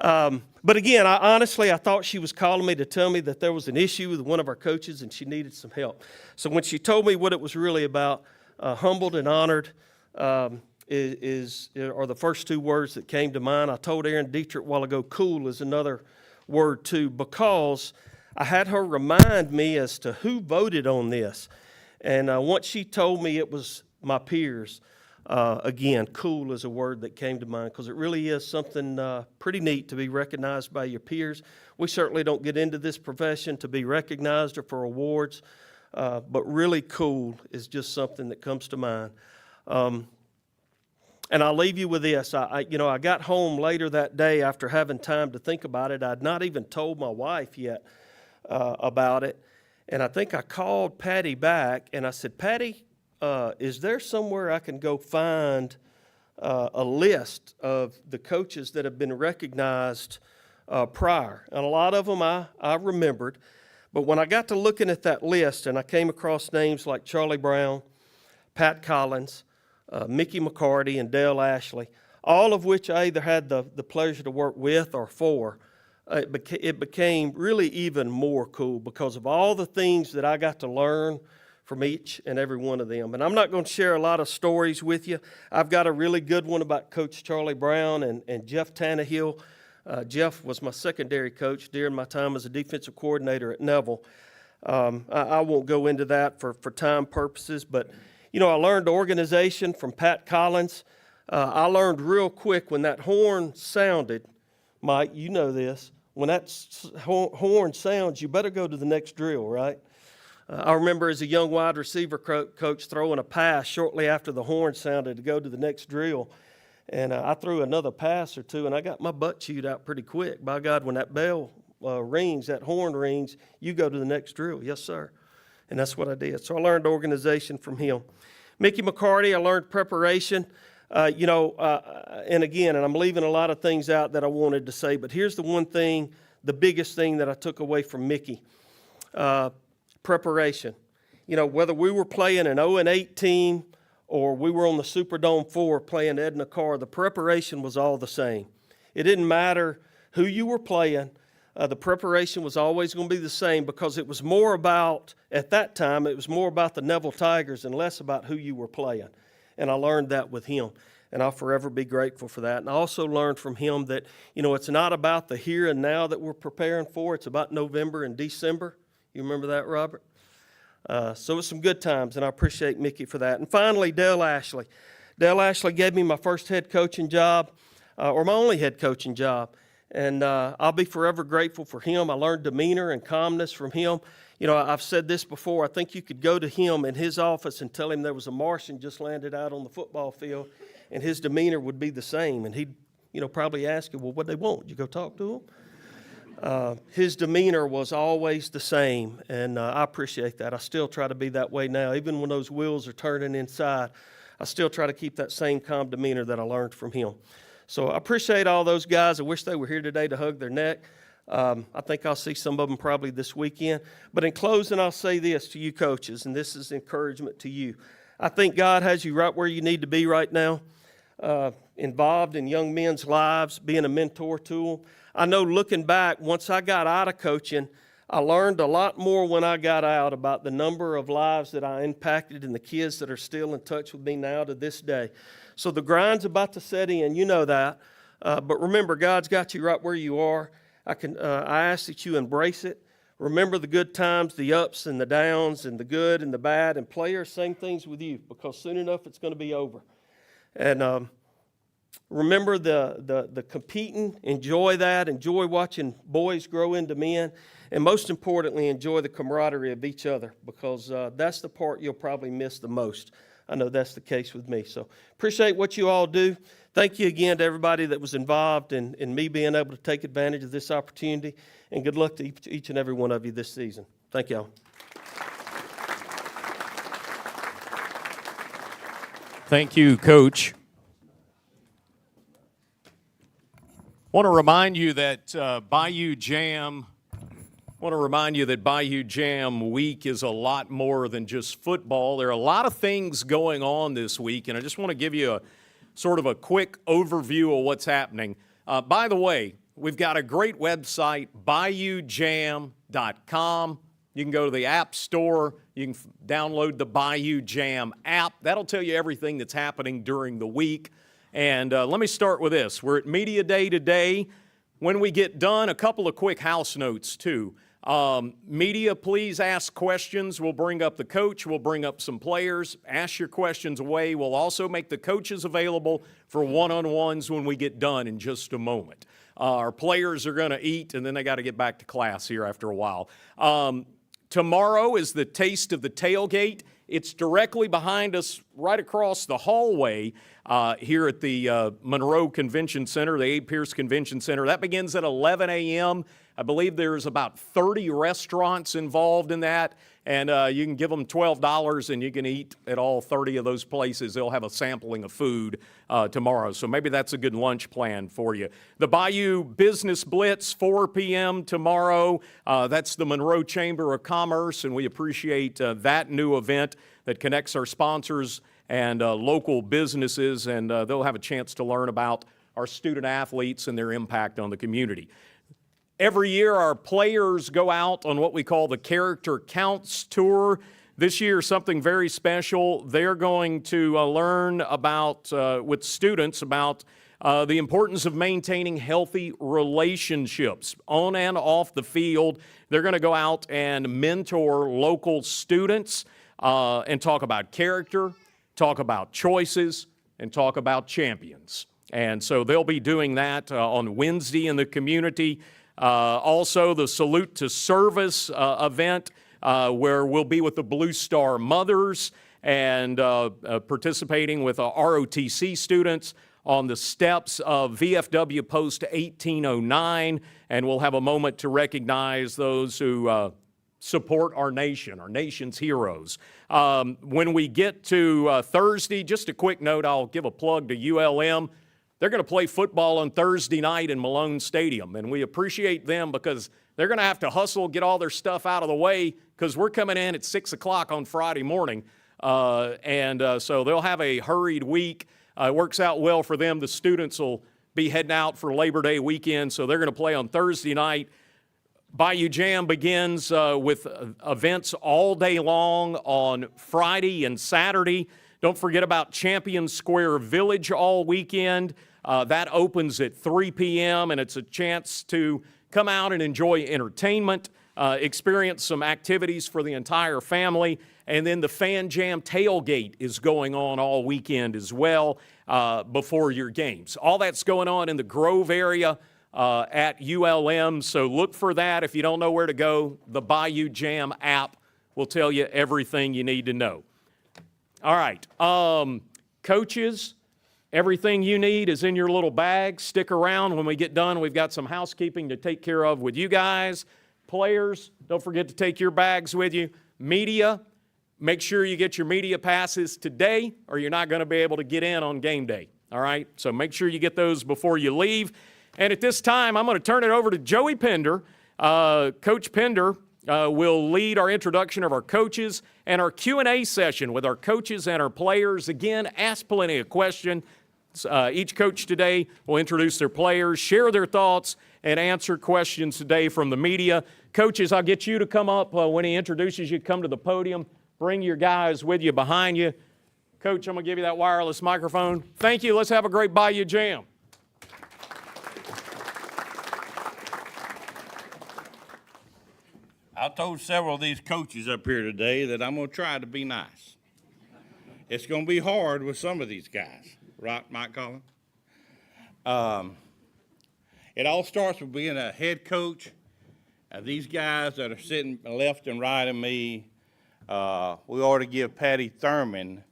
But again, I thought she was calling me to tell me that there was an issue with one of our coaches and she needed some help. So when she told me what it was really about, humbled and honored are the first two words that came to mind. I told Aaron Dietrich a while ago, cool is another word too, because I had her remind me as to who voted on this. And once she told me it was my peers, again, cool is a word that came to mind because it really is something pretty neat to be recognized by your peers. We certainly don't get into this profession to be recognized or for awards, but really cool is just something that comes to mind. And I'll leave you with this. I got home later that day after having time to think about it. I'd not even told my wife yet about it. And I think I called Patty back and I said, Patty, is there somewhere I can go find a list of the coaches that have been recognized prior? And a lot of them I remembered. But when I got to looking at that list and I came across names like Charlie Brown, Pat Collins, Mickey McCarty, and Dale Ashley, all of which I either had the pleasure to work with or for, it became really even more cool because of all the things that I got to learn from each and every one of them. And I'm not going to share a lot of stories with you. I've got a really good one about Coach Charlie Brown and Jeff Tannehill. Jeff was my secondary coach during my time as a defensive coordinator at Neville. I won't go into that for time purposes, but I learned organization from Pat Collins. I learned real quick when that horn sounded, Mike, you know this, when that horn sounds, you better go to the next drill, right? I remember as a young wide receiver coach throwing a pass shortly after the horn sounded to go to the next drill. And I threw another pass or two, and I got my butt chewed out pretty quick. By God, when that bell rings, that horn rings, you go to the next drill. Yes, sir. And that's what I did. So I learned organization from him. Mickey McCarty, I learned preparation. And again, and I'm leaving a lot of things out that I wanted to say, but here's the one thing, the biggest thing that I took away from Mickey. Preparation. Whether we were playing an 0-8 team or we were on the Superdome 4 playing Edna Carr, the preparation was all the same. It didn't matter who you were playing. The preparation was always going to be the same because it was more about, at that time, it was more about the Neville Tigers and less about who you were playing. And I learned that with him, and I'll forever be grateful for that. And I also learned from him that, it's not about the here and now that we're preparing for. It's about November and December. You remember that, Robert? So it's some good times, and I appreciate Mickey for that. And finally, Dale Ashley. Dale Ashley gave me my first head coaching job, or my only head coaching job. And I'll be forever grateful for him. I learned demeanor and calmness from him. I've said this before. I think you could go to him in his office and tell him there was a Martian just landed out on the football field, and his demeanor would be the same. And he'd, probably ask you, well, what'd they want? Did you go talk to him? His demeanor was always the same, and I appreciate that. I still try to be that way now. Even when those wheels are turning inside, I still try to keep that same calm demeanor that I learned from him. So I appreciate all those guys. I wish they were here today to hug their neck. I think I'll see some of them probably this weekend. But in closing, I'll say this to you coaches, and this is encouragement to you. I think God has you right where you need to be right now, involved in young men's lives, being a mentor to them. I know looking back, once I got out of coaching, I learned a lot more when I got out about the number of lives that I impacted and the kids that are still in touch with me now to this day. So the grind's about to set in, you know that. But remember, God's got you right where you are. I ask that you embrace it. Remember the good times, the ups and the downs, and the good and the bad. And players, same things with you, because soon enough it's going to be over. And remember the competing. Enjoy that. Enjoy watching boys grow into men. And most importantly, enjoy the camaraderie of each other, because that's the part you'll probably miss the most. I know that's the case with me. So appreciate what you all do. Thank you again to everybody that was involved in me being able to take advantage of this opportunity. And good luck to each and every one of you this season. Thank y'all. Thank you, Coach. Want to remind you that Bayou Jamb Week is a lot more than just football. There are a lot of things going on this week, and I just want to give you a sort of a quick overview of what's happening. By the way, we've got a great website, BayouJamb.com. You can go to the App Store. You can download the Bayou Jamb app. That'll tell you everything that's happening during the week. And let me start with this. We're at Media Day today. When we get done, a couple of quick house notes, too. Media, please ask questions. We'll bring up the coach. We'll bring up some players. Ask your questions away. We'll also make the coaches available for one-on-ones when we get done in just a moment. Our players are going to eat, and then they got to get back to class here after a while. Tomorrow is the Taste of the Tailgate. It's directly behind us, right across the hallway here at the Monroe Convention Center, the Abe Pierce Convention Center. That begins at 11 a.m. I believe there's about 30 restaurants involved in that, and you can give them $12 and you can eat at all 30 of those places. They'll have a sampling of food tomorrow, so maybe that's a good lunch plan for you. The Bayou Business Blitz, 4 p.m. tomorrow. That's the Monroe Chamber of Commerce, and we appreciate that new event that connects our sponsors and local businesses, and they'll have a chance to learn about our student athletes and their impact on the community. Every year, our players go out on what we call the Character Counts Tour. This year, something very special. They're going to learn about, with students, about the importance of maintaining healthy relationships on and off the field. They're going to go out and mentor local students and talk about character, talk about choices, and talk about champions. And so they'll be doing that on Wednesday in the community. Also, the Salute to Service event where we'll be with the Blue Star Mothers and participating with ROTC students on the steps of VFW Post 1809, and we'll have a moment to recognize those who support our nation, our nation's heroes. When we get to Thursday, just a quick note, I'll give a plug to ULM. They're going to play football on Thursday night in Malone Stadium, and we appreciate them because they're going to have to hustle, get all their stuff out of the way, because we're coming in at 6 o'clock on Friday morning, so they'll have a hurried week. It works out well for them. The students will be heading out for Labor Day weekend, so they're going to play on Thursday night. Bayou Jamb begins with events all day long on Friday and Saturday. Don't forget about Champion Square Village all weekend. That opens at 3 p.m., and it's a chance to come out and enjoy entertainment, experience some activities for the entire family, and then the Fan Jamb tailgate is going on all weekend as well before your games. All that's going on in the Grove area at ULM, so look for that. If you don't know where to go, the Bayou Jamb app will tell you everything you need to know. All right, coaches, everything you need is in your little bag. Stick around. When we get done, we've got some housekeeping to take care of with you guys. Players, don't forget to take your bags with you. Media, make sure you get your media passes today or you're not going to be able to get in on game day. All right, so make sure you get those before you leave. And at this time, I'm going to turn it over to Joey Pender. Coach Pender will lead our introduction of our coaches and our Q&A session with our coaches and our players. Again, ask plenty of questions. Each coach today will introduce their players, share their thoughts, and answer questions today from the media. Coaches, I'll get you to come up when he introduces you. Come to the podium. Bring your guys with you behind you. Coach, I'm going to give you that wireless microphone. Thank you. Let's have a great Bayou Jamb. I told several of these coaches up here today that I'm going to try to be nice. It's going to be hard with some of these guys, right, Mike Collins? It all starts with being a head coach. These guys that are sitting left and right of me, we ought to give Patty Thurman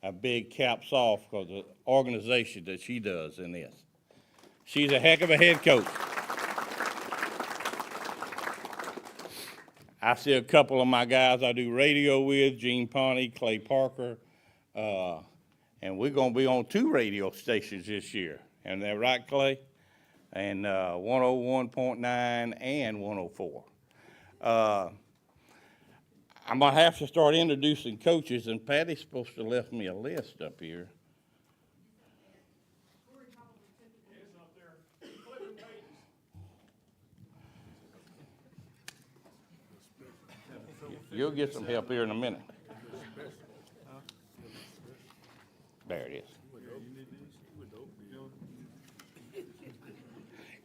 a big caps off for the organization that she does in this. She's a heck of a head coach. I see a couple of my guys I do radio with, Gene Pawnee, Clay Parker, and we're going to be on 2 radio stations this year. Isn't that right, Clay? And 101.9 and 104. I'm going to have to start introducing coaches, and Patty's supposed to left me a list up here. You'll get some help here in a minute. There it is.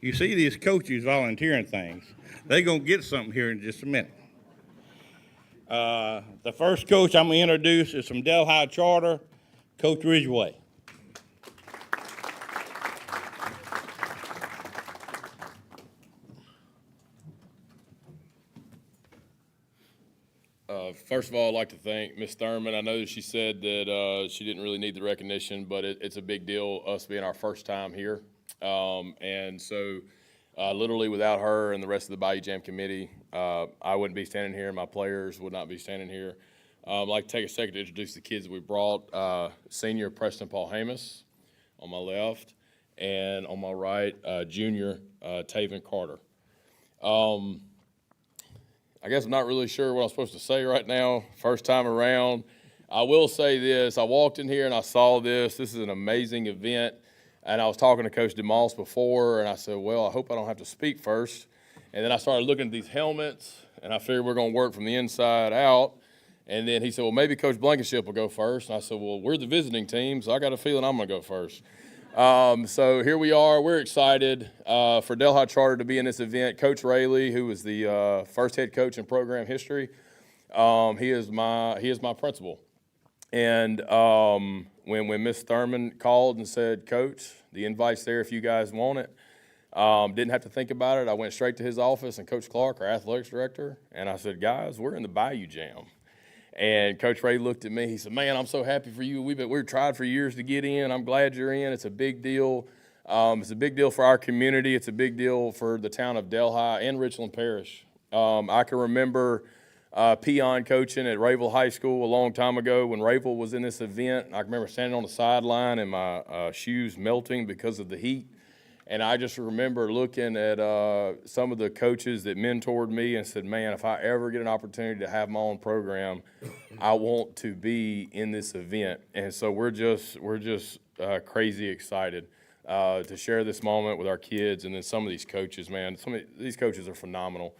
You see these coaches volunteering things. They're going to get something here in just a minute. The first coach I'm going to introduce is from Delhi Charter, Coach Ridgway. First of all, I'd like to thank Ms. Thurman. I know that she said that she didn't really need the recognition, but it's a big deal, us being our first time here. And so literally without her and the rest of the Bayou Jamb committee, I wouldn't be standing here and my players would not be standing here. I'd like to take a second to introduce the kids that we brought. Senior Preston Paul Hamus on my left, and on my right, junior Taven Carter. I guess I'm not really sure what I'm supposed to say right now, first time around. I will say this, I walked in here and I saw this. This is an amazing event. And I was talking to Coach DeMoss before, and I said, well, I hope I don't have to speak first. And then I started looking at these helmets, and I figured we're going to work from the inside out. And then he said, well, maybe Coach Blankenship will go first. And I said, well, we're the visiting team, so I got a feeling I'm going to go first. So here we are. We're excited for Delhi Charter to be in this event. Coach Rayleigh, who was the first head coach in program history, he is my principal. And when Ms. Thurman called and said, Coach, the invite's there if you guys want it, didn't have to think about it. I went straight to his office and Coach Clark, our athletics director, and I said, guys, we're in the Bayou Jamb. And Coach Ray looked at me. He said, man, I'm so happy for you. We've tried for years to get in. I'm glad you're in. It's a big deal. It's a big deal for our community. It's a big deal for the town of Delhi and Richland Parish. I can remember peon coaching at Rayville High School a long time ago when Rayville was in this event. I remember standing on the sideline and my shoes melting because of the heat. And I just remember looking at some of the coaches that mentored me and said, man, if I ever get an opportunity to have my own program, I want to be in this event. And so we're just crazy excited to share this moment with our kids. And then some of these coaches, man, these coaches are phenomenal.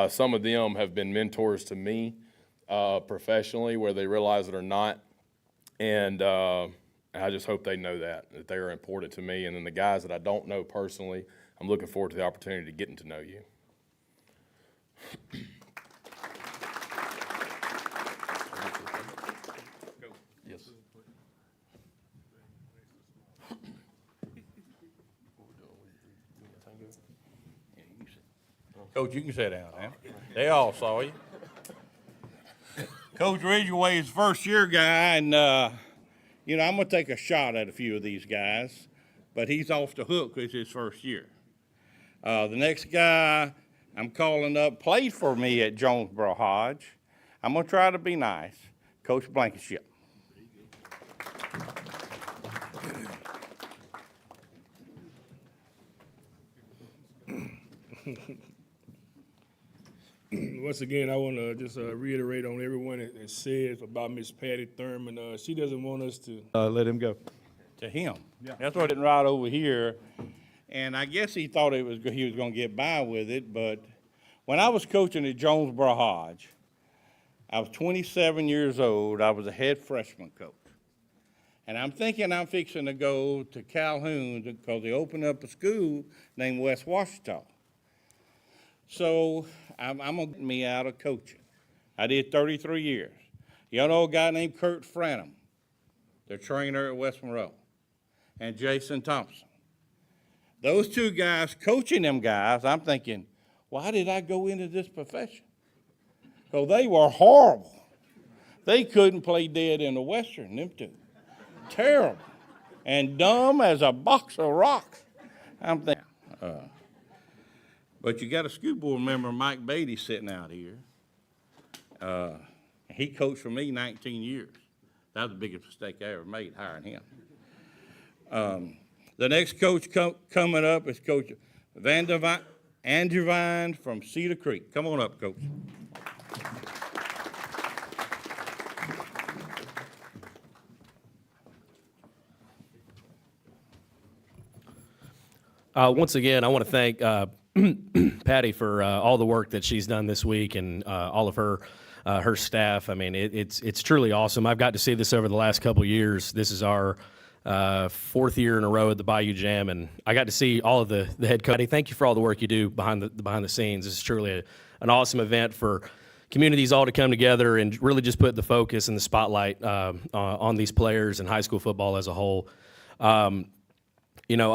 Some of them have been mentors to me professionally, whether they realize it or not. And I just hope they know that they are important to me. And then the guys that I don't know personally, I'm looking forward to the opportunity to getting to know you. Yes. Coach, you can sit down, man. They all saw you. Coach Ridgway is first year guy, and you know, I'm going to take a shot at a few of these guys, but he's off the hook because it's his first year. The next guy I'm calling up played for me at Jonesboro Hodge. I'm going to try to be nice. Coach Blankenship. Once again, I want to just reiterate on everyone that says about Miss Patty Thurman. She doesn't want us to Let him go. To him. Yeah. That's what it right over here. And I guess he thought he was going to get by with it, but when I was coaching at Jonesboro Hodge, I was 27 years old. I was a head freshman coach. And I'm thinking I'm fixing to go to Calhoun because they opened up a school named West Washita. So I'm going to get me out of coaching. I did 33 years. You know a guy named Kurt Franham, the trainer at West Monroe, and Jason Thompson. Those two guys coaching them guys, I'm thinking, why did I go into this profession? Because they were horrible. They couldn't play dead in the Western, them two. Terrible. And dumb as a box of rocks. I'm thinking, but you got a school board member, Mike Beatty, sitting out here. He coached for me 19 years. That was the biggest mistake I ever made, hiring him. The next coach coming up is Coach Angevine from Cedar Creek. Come on up, Coach. Once again, I want to thank Patty for all the work that she's done this week and all of her her staff. I mean, it's truly awesome. I've got to see this over the last couple of years. This is our fourth year in a row at the Bayou Jamb, and I got to see all of the head coach. Thank you for all the work you do behind the scenes. This is truly an awesome event for communities all to come together and really just put the focus and the spotlight on these players and high school football as a whole. You know,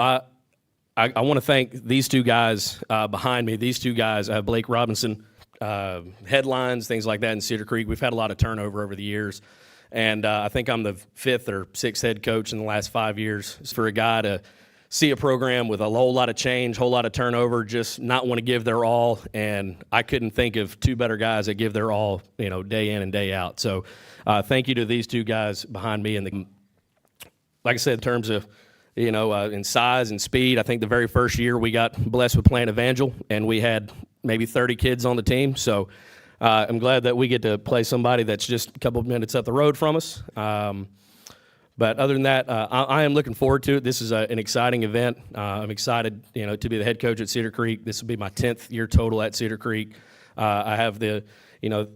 I want to thank these two guys behind me. These two guys, Blake Robinson, headlines, things like that in Cedar Creek. We've had a lot of turnover over the years. And I think I'm the fifth or sixth head coach in the last 5 years. For a guy to see a program with a whole lot of change, whole lot of turnover, just not want to give their all. And I couldn't think of two better guys that give their all, you know, day in and day out. So thank you to these two guys behind me. And like I said, in terms of, you know, in size and speed, I think the very first year we got blessed with playing Evangel, and we had maybe 30 kids on the team. So I'm glad that we get to play somebody that's just a couple of minutes up the road from us. But other than that, I am looking forward to it. This is an exciting event. I'm excited, you know, to be the head coach at Cedar Creek. This will be my 10th year total at Cedar Creek. I have the, you know,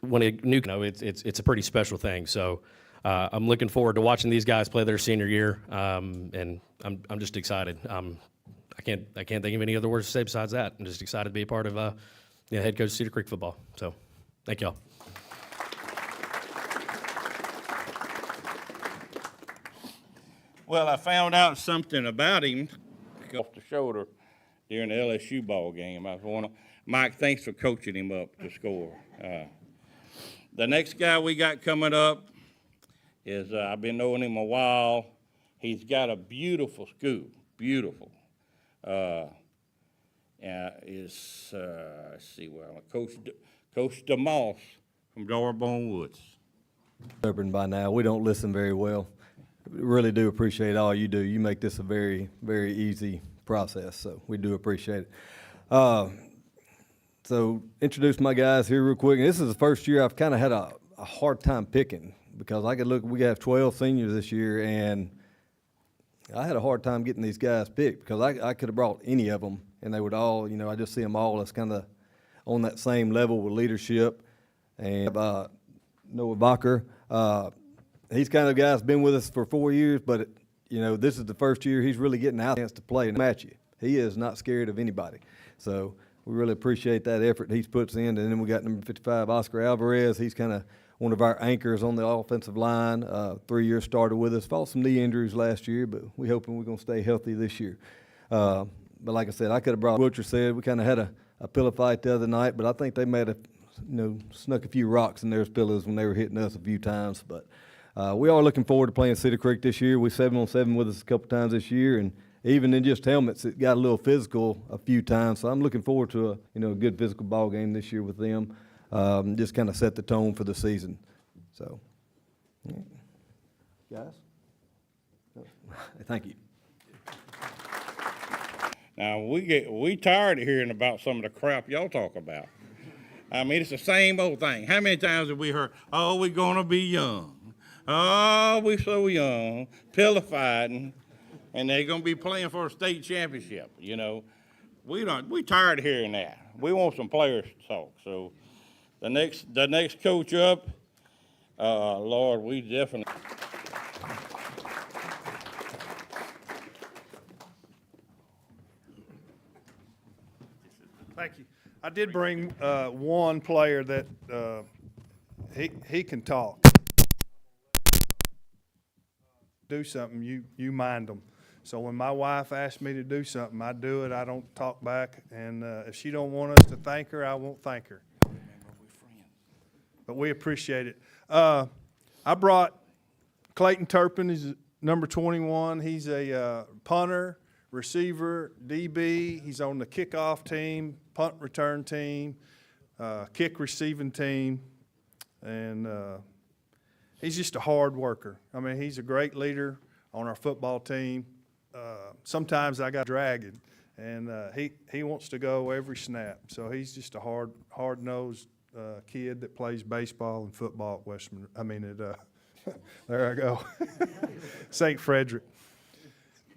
when a new, you know, it's a pretty special thing. So I'm looking forward to watching these guys play their senior year, and I'm just excited. I can't think of any other words to say besides that. I'm just excited to be a part of head coach of Cedar Creek football. So thank y'all. Well, I found out something about him off the shoulder during the LSU ball game. Mike, thanks for coaching him up to score. The next guy we got coming up is, I've been knowing him a while. He's got a beautiful school, beautiful. Let's see, Coach DeMoss from Darbone Woods. Stubborn by now. We don't listen very well. We really do appreciate all you do. You make this a very, very easy process, so we do appreciate it. So introduce my guys here real quick. This is the first year I've kind of had a hard time picking, because I could look, we have 12 seniors this year, and I had a hard time getting these guys picked, because I could have brought any of them, and they would all, you know, I just see them all as kind of on that same level with leadership. And Noah Bacher, he's kind of the guy that's been with us for 4 years, but, you know, this is the first year he's really getting out chance to play and match you. He is not scared of anybody. So we really appreciate that effort he puts in. And then we got number 55, Oscar Alvarez. He's kind of one of our anchors on the offensive line. 3 years started with us. Fought some knee injuries last year, but we're hoping we're going to stay healthy this year. But like I said, I could have brought, Wilcher said, we kind of had a pillow fight the other night, but I think they may have, you know, snuck a few rocks in their pillows when they were hitting us a few times. But we are looking forward to playing Cedar Creek this year. We 7-on-7 with us a couple times this year, and even in just helmets, it got a little physical a few times. So I'm looking forward to a good physical ball game this year with them. Just kind of set the tone for the season. So, guys, thank you. Now, we tired of hearing about some of the crap y'all talk about. I mean, it's the same old thing. How many times have we heard, oh, we're going to be young. Oh, we're so young, pillow fighting, and they're going to be playing for a state championship, you know. We tired of hearing that. We want some players to talk. So the next coach up, Lord, we definitely. Thank you. I did bring one player that he can talk. Do something, you mind them. So when my wife asks me to do something, I do it. I don't talk back. And if she don't want us to thank her, I won't thank her. But we appreciate it. I brought Clayton Turpin. He's number 21. He's a punter, receiver, DB. He's on the kickoff team, punt return team, kick receiving team, and he's just a hard worker. I mean, he's a great leader on our football team. Sometimes I got dragging, and he wants to go every snap. So he's just a hard-nosed kid that plays baseball and football at there I go, St. Frederick.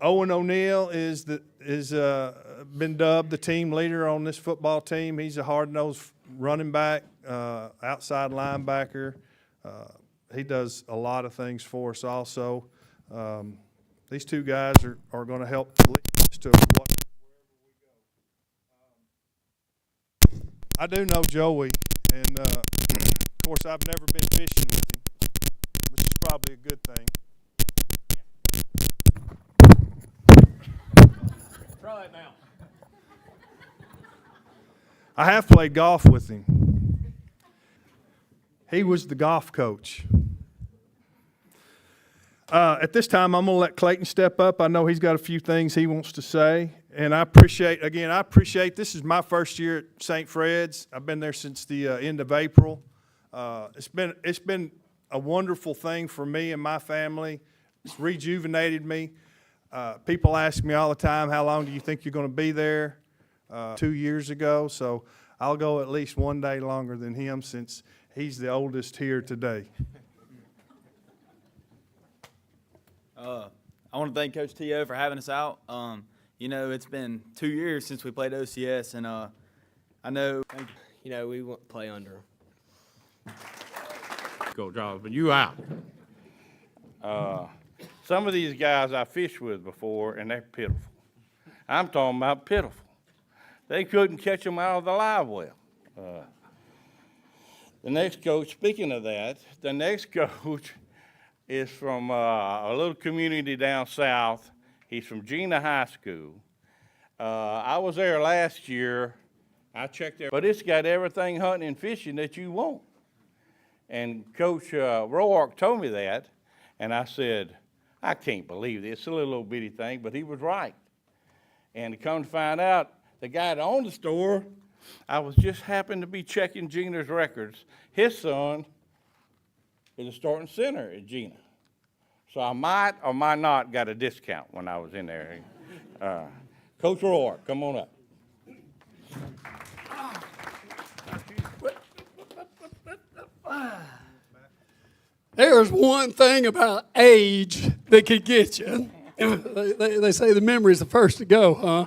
Owen O'Neill is been dubbed the team leader on this football team. He's a hard-nosed running back, outside linebacker. He does a lot of things for us also. These two guys are going to help lead us to wherever we go. I do know Joey, and of course I've never been fishing with him, which is probably a good thing. Try it now. I have played golf with him. He was the golf coach. At this time, I'm going to let Clayton step up. I know he's got a few things he wants to say. And I appreciate, this is my first year at St. Fred's. I've been there since the end of April. It's been a wonderful thing for me and my family. It's rejuvenated me. People ask me all the time, how long do you think you're going to be there? 2 years ago, so I'll go at least one day longer than him since he's the oldest here today. I want to thank Coach T.O. for having us out. You know, it's been 2 years since we played OCS, and I know, you know, we won't play under. Go, John, but you out. Some of these guys I fished with before, and they're pitiful. I'm talking about pitiful. They couldn't catch them out of the live well. The next coach, speaking of that, the next coach is from a little community down south. He's from Gina High School. I was there last year. I checked there, but it's got everything hunting and fishing that you want. And Coach Roark told me that, and I said, I can't believe this. It's a little bitty thing, but he was right. And to come to find out, the guy that owned the store, I was just happened to be checking Gina's records. His son is a starting center at Gina. So I might or might not got a discount when I was in there. Coach Roar, come on up. There's one thing about age that could get you. They say the memory's the first to go, huh?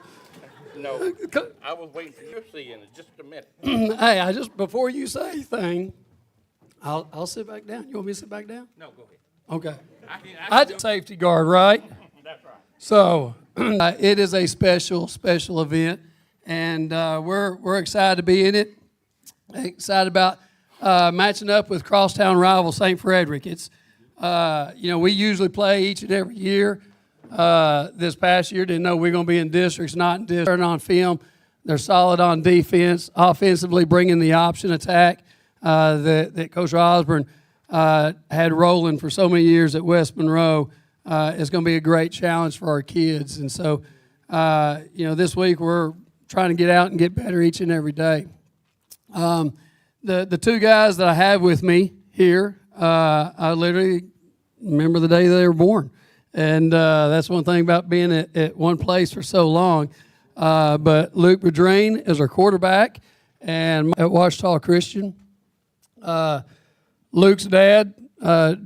No, I was waiting for your see in just a minute. Hey, before you say anything, I'll sit back down. You want me to sit back down? No, go ahead. Okay. I did safety guard, right? That's right. So it is a special event, and we're excited to be in it. Excited about matching up with crosstown rival St. Frederick. It's we usually play each and every year. This past year, didn't know we're going to be in districts, not in districts. On film, they're solid on defense, offensively bringing the option attack that Coach Osborne had rolling for so many years at West Monroe. Is going to be a great challenge for our kids. And so, this week we're trying to get out and get better each and every day. The two guys that I have with me here, I literally remember the day they were born. And that's one thing about being at one place for so long. But Luke Bedrain is our quarterback and at Ouachita Christian. Luke's dad,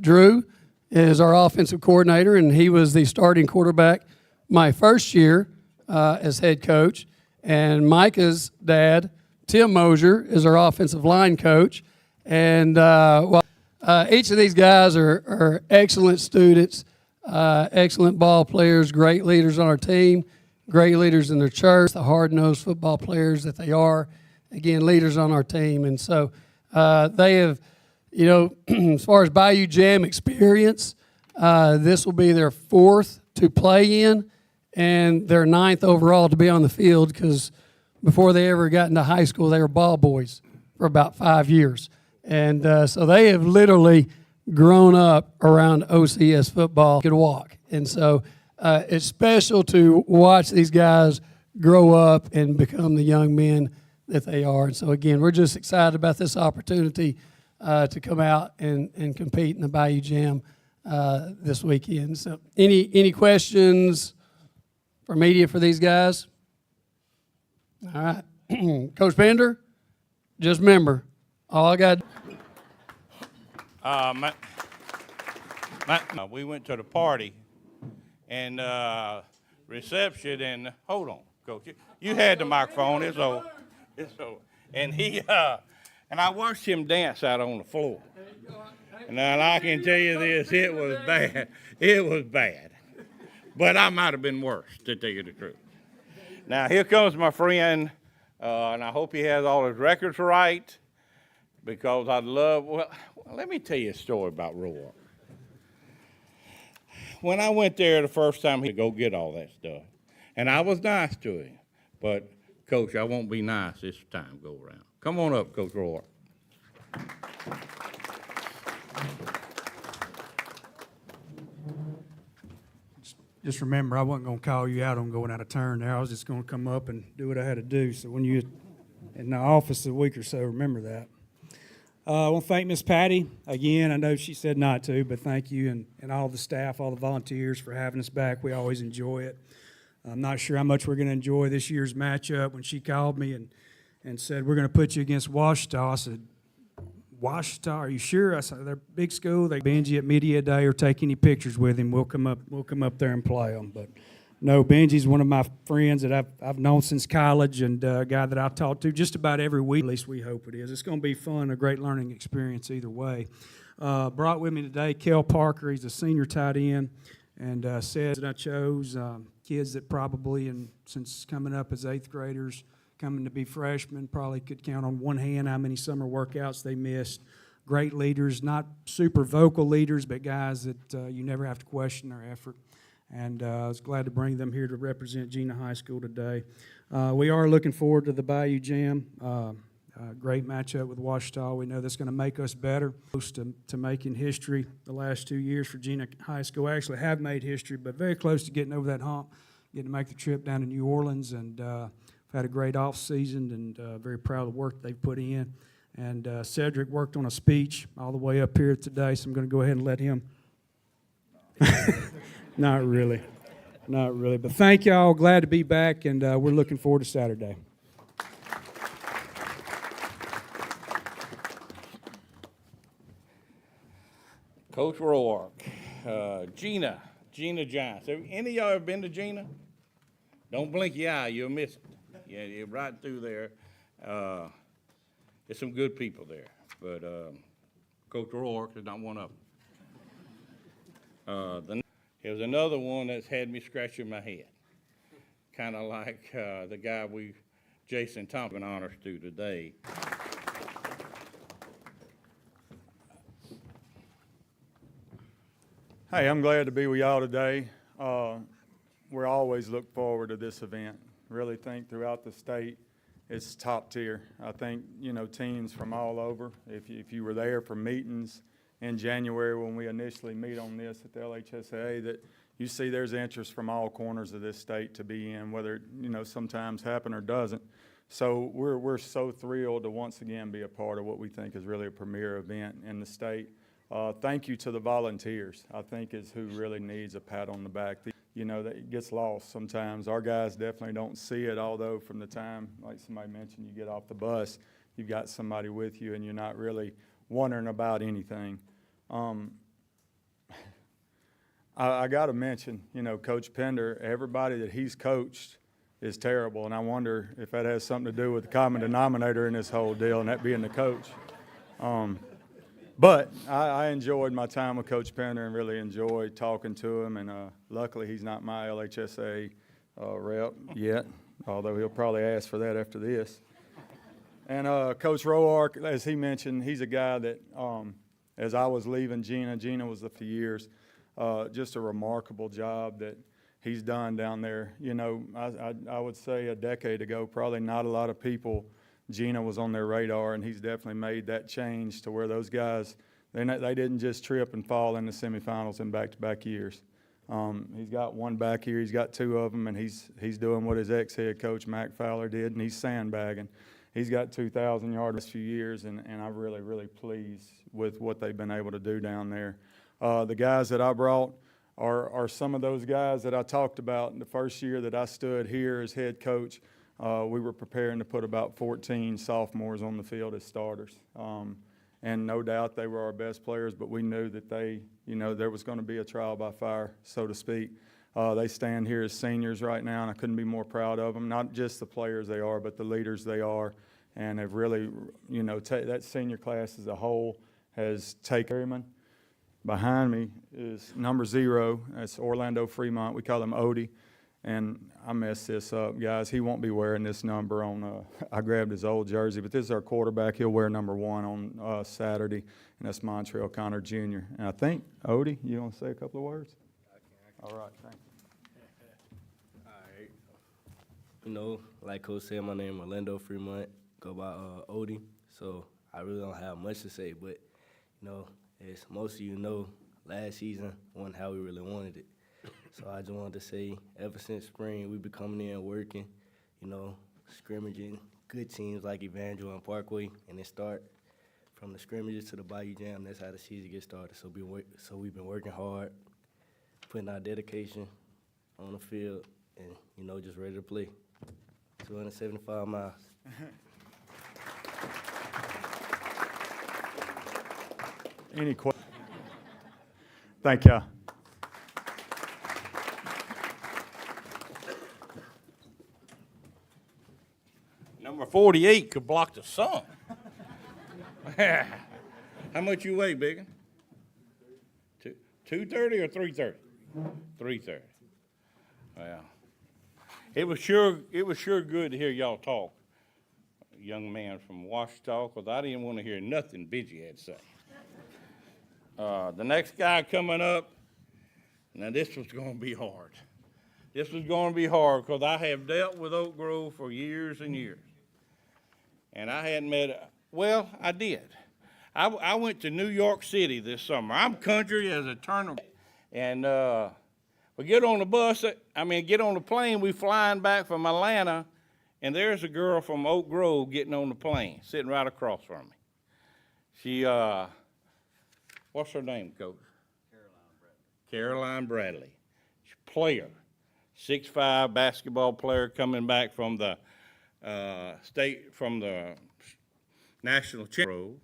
Drew, is our offensive coordinator, and he was the starting quarterback my first year as head coach. And Micah's dad, Tim Mosier, is our offensive line coach. And each of these guys are excellent students. Excellent ball players, great leaders on our team, great leaders in their church, the hard-nosed football players that they are, again, leaders on our team. And so they have, as far as Bayou Jamb experience, this will be their fourth to play in and their ninth overall to be on the field because before they ever got into high school, they were ball boys for about 5 years. And so they have literally grown up around OCS football, could walk. And so it's special to watch these guys grow up and become the young men that they are. And so, again, we're just excited about this opportunity to come out and compete in the Bayou Jamb this weekend. So any questions for media for these guys? All right. Coach Bender, just remember, all I got... we went to the party and reception, and hold on, Coach. You had the microphone. It's over. And and I watched him dance out on the floor. And I can tell you this, it was bad. It was bad. But I might have been worse, to tell you the truth. Now, here comes my friend, and I hope he has all his records right, because well, let me tell you a story about Roark. When I went there the first time, he go get all that stuff. And I was nice to him. But, Coach, I won't be nice this time go around. Come on up, Coach Roark. Just remember, I wasn't going to call you out on going out of turn there. I was just going to come up and do what I had to do. So when you're in the office a week or so, remember that. I want to thank Miss Patty again. I know she said not to, but thank you and all the staff, all the volunteers for having us back. We always enjoy it. I'm not sure how much we're going to enjoy this year's matchup. When she called me and said, we're going to put you against Ouachita, I said, Ouachita, are you sure? I said, they're a big school. They Benji at Media Day or take any pictures with him. We'll come up there and play them. But no, Benji's one of my friends that I've known since college, and a guy that I talk to just about every week. At least we hope it is. It's going to be fun, a great learning experience either way. Brought with me today Kel Parker. He's a senior tight end, and says that I chose kids that probably, and since coming up as 8th graders, coming to be freshmen, probably could count on one hand how many summer workouts they missed. Great leaders, not super vocal leaders, but guys that you never have to question their effort. And I was glad to bring them here to represent Gina High School today. We are looking forward to the Bayou Jamb. Great matchup with Ouachita. We know that's going to make us better. Close to making history the last 2 years for Gina High School. Actually have made history, but very close to getting over that hump, getting to make the trip down to New Orleans. And had a great off season, and very proud of the work they've put in. And Cedric worked on a speech all the way up here today, so I'm going to go ahead and let him. Not really. But thank y'all. Glad to be back, and we're looking forward to Saturday. Coach Roark, Gina Giants. Have any of y'all ever been to Gina? Don't blink your eye, you'll miss it. Yeah, you're right through there. There's some good people there, but Coach Roark is not one of them. There's another one that's had me scratching my head, kind of like the guy Jason Thompson, honors to today. Hey, I'm glad to be with y'all today. We always look forward to this event. Really think throughout the state it's top tier. I think, teams from all over, if you were there for meetings in January when we initially meet on this at the LHSAA, that you see there's interest from all corners of this state to be in, whether it, sometimes happen or doesn't. So we're so thrilled to once again be a part of what we think is really a premier event in the state. Thank you to the volunteers, I think is who really needs a pat on the back. That gets lost sometimes. Our guys definitely don't see it, although from the time, like somebody mentioned, you get off the bus, you've got somebody with you and you're not really wondering about anything. I got to mention, Coach Pender, everybody that he's coached is terrible, and I wonder if that has something to do with the common denominator in this whole deal, and that being the coach. But I enjoyed my time with Coach Pender and really enjoyed talking to him. And luckily, he's not my LHSA rep yet, although he'll probably ask for that after this. And Coach Roark, as he mentioned, he's a guy that, as I was leaving Gina was for years, just a remarkable job that he's done down there. I would say a decade ago, probably not a lot of people Gina was on their radar, and he's definitely made that change to where those guys, they didn't just trip and fall in the semifinals in back-to-back years. He's got one back here, he's got two of them, and he's doing what his ex-head coach Mac Fowler did, and he's sandbagging. He's got 2,000 yards this few years, and I'm really, really pleased with what they've been able to do down there. The guys that I brought are some of those guys that I talked about in the first year that I stood here as head coach. We were preparing to put about 14 sophomores on the field as starters. And no doubt they were our best players, but we knew that there was going to be a trial by fire, so to speak. They stand here as seniors right now, and I couldn't be more proud of them. Not just the players they are, but the leaders they are. and have really, you know, that senior class as a whole has taken. Behind me is number 0. That's Orlando Fremont. We call him Odie. And I messed this up, guys. He won't be wearing this number on, I grabbed his old jersey, but this is our quarterback. He'll wear number 1 on Saturday, and that's Montreal Connor Jr. And I think, Odie, you want to say a couple of words? All right, thank you. All right. You know, like Coach said, my name is Orlando Fremont, go by Odie, so I really don't have much to say, but, you know, as most of you know, last season wasn't how we really wanted it. So I just wanted to say, ever since spring, we've been coming in working, you know, scrimmaging good teams like Evangel and Parkway, and it start from the scrimmages to the Bayou Jamb. That's how the season gets started. So we've been working hard, putting our dedication on the field, and, you know, just ready to play. 275 miles. Any questions? Thank you. Number 48 could block the sun. How much you weigh, Biggin? 230 or 330? 330. Well, it was sure good to hear y'all talk, young man from Washita, because I didn't want to hear nothing Benji had to say. The next guy coming up, now this was going to be hard. This was going to be hard because I have dealt with Oak Grove for years and years. And I hadn't met, well, I did. I went to New York City this summer. I'm country as a turnip. And we get on the bus, get on the plane, we flying back from Atlanta, and there's a girl from Oak Grove getting on the plane, sitting right across from me. She, what's her name, Coach? Caroline Bradley. She's a player, 6'5" basketball player coming back from the national championship.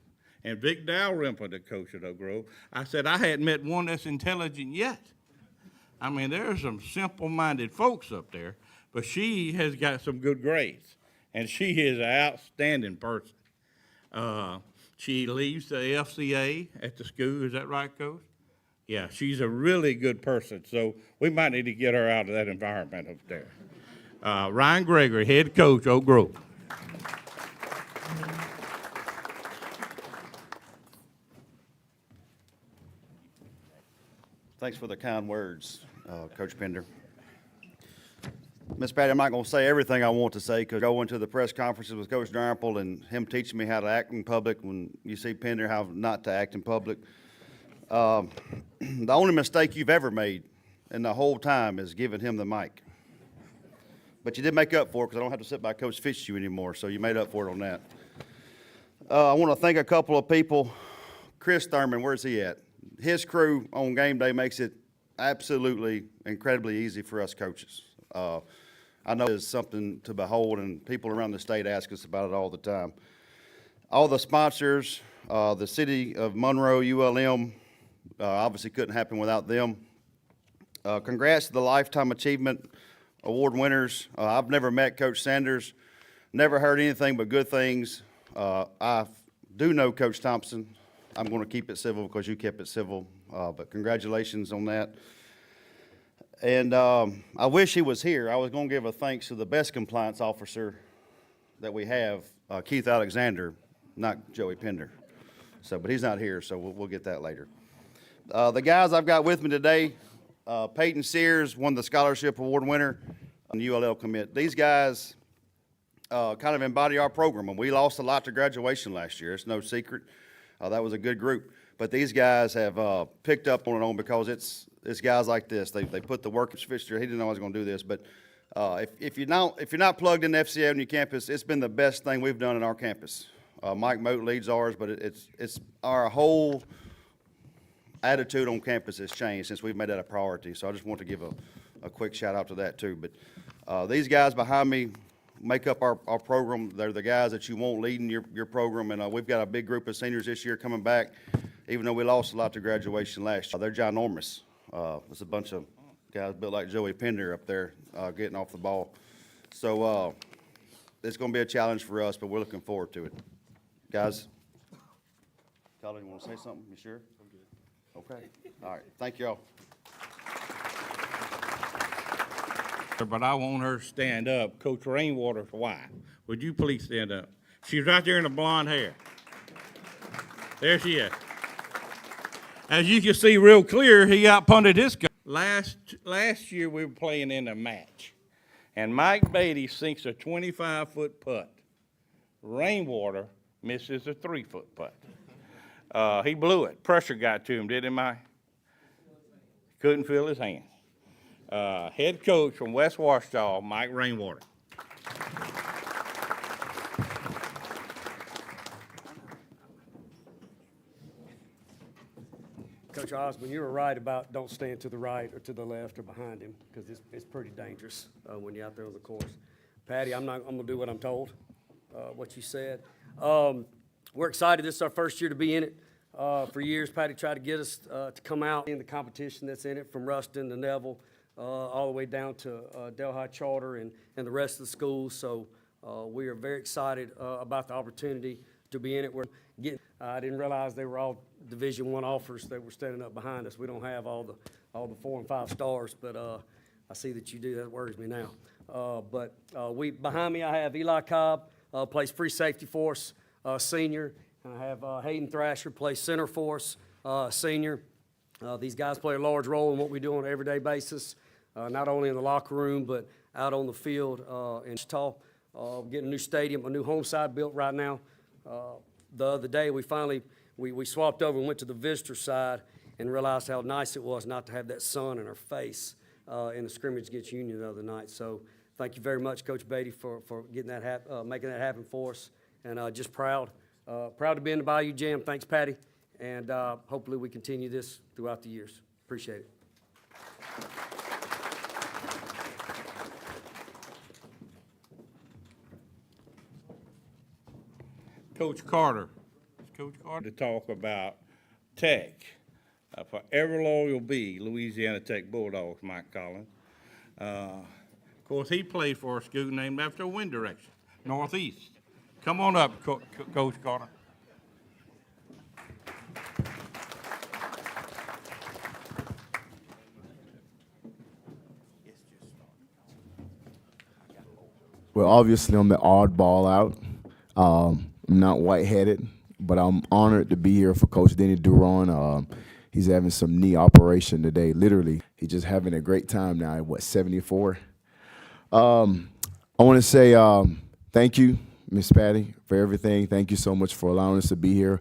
And Vic Dalrymple, the coach at Oak Grove, I said, I hadn't met one that's intelligent yet. I mean, there's some simple-minded folks up there, but she has got some good grades, and she is an outstanding person. She leads the FCA at the school. Is that right, Coach? Yeah, she's a really good person, so we might need to get her out of that environment up there. Ryan Gregory, head coach, Oak Grove. Thanks for the kind words, Coach Pender. Miss Patty, I'm not going to say everything I want to say because going to the press conferences with Coach Dalrymple and him teaching me how to act in public when you see Pender, how not to act in public. The only mistake you've ever made in the whole time is giving him the mic. But you did make up for it because I don't have to sit by Coach Fitzhugh anymore, so you made up for it on that. I want to thank a couple of people. Chris Thurman, where's he at? His crew on game day makes it absolutely incredibly easy for us coaches. I know it's something to behold, and people around the state ask us about it all the time. All the sponsors, the city of Monroe, ULM, obviously couldn't happen without them. Congrats to the Lifetime Achievement Award winners. I've never met Coach Sanders, never heard anything but good things. I do know Coach Thompson. I'm going to keep it civil because you kept it civil, but congratulations on that. And I wish he was here. I was going to give a thanks to the best compliance officer that we have, Keith Alexander, not Joey Pender. So, but he's not here, so we'll get that later. The guys I've got with me today, Peyton Sears won the scholarship award winner on the ULL commit. These guys kind of embody our program, and we lost a lot to graduation last year. It's no secret. That was a good group. But these guys have picked up on it on because it's guys like this. They put the work. Fisher, he didn't know I was going to do this, but if you're not plugged in FCA on your campus, it's been the best thing we've done in our campus. Mike Moat leads ours, but it's our whole attitude on campus has changed since we've made that a priority. So I just want to give a quick shout out to that too. But these guys behind me make up our program. They're the guys that you want leading your program, and we've got a big group of seniors this year coming back, even though we lost a lot to graduation last year. They're ginormous. There's a bunch of guys built like Joey Pender up there getting off the ball. So it's going to be a challenge for us, but we're looking forward to it. Guys, Tyler, you want to say something? You sure? I'm good. Okay. All right. Thank you all. But I want her to stand up. Coach Rainwater's wife. Would you please stand up? She's right there in the blonde hair. There she is. As you can see real clear, he outpunted his guy. Last year we were playing in a match, and Mike Beatty sinks a 25-foot putt. Rainwater misses a 3-foot putt. He blew it. Pressure got to him, didn't it, Mike? Couldn't feel his hand. Head coach from West Washita, Mike Rainwater. Coach Osborne, you were right about don't stand to the right or to the left or behind him, because it's pretty dangerous when you're out there on the course. Patty, I'm going to do what I'm told, what you said. We're excited. This is our first year to be in it. For years, Patty tried to get us to come out in the competition that's in it, from Ruston to Neville, all the way down to Delhi Charter and the rest of the schools. So we are very excited about the opportunity to be in it. We're getting. I didn't realize they were all Division I offers that were standing up behind us. We don't have all the 4 and 5 stars, but I see that you do. That worries me now. But behind me, I have Eli Cobb, plays free safety for us, senior. And I have Hayden Thrasher, plays center for us, senior. These guys play a large role in what we do on an everyday basis, not only in the locker room, but out on the field in Wichita. Getting a new stadium, a new home side built right now. The other day, we finally swapped over and went to the visitor side and realized how nice it was not to have that sun in our face in the scrimmage against Union the other night. So thank you very much, Coach Beatty, for getting that making that happen for us, and just proud to be in the Bayou Jamb. Thanks, Patty, and hopefully we continue this throughout the years. Appreciate it. Coach Carter. To talk about Tech. Forever loyal be Louisiana Tech Bulldogs, Mike Collins. Of course, he played for a school named after a wind direction, northeast. Come on up, Coach Carter. Well, obviously, I'm the oddball out. I'm not white-headed, but I'm honored to be here for Coach Denny Duron. He's having some knee operation today, literally. He's just having a great time now at, 74? I want to say thank you, Miss Patty, for everything. Thank you so much for allowing us to be here.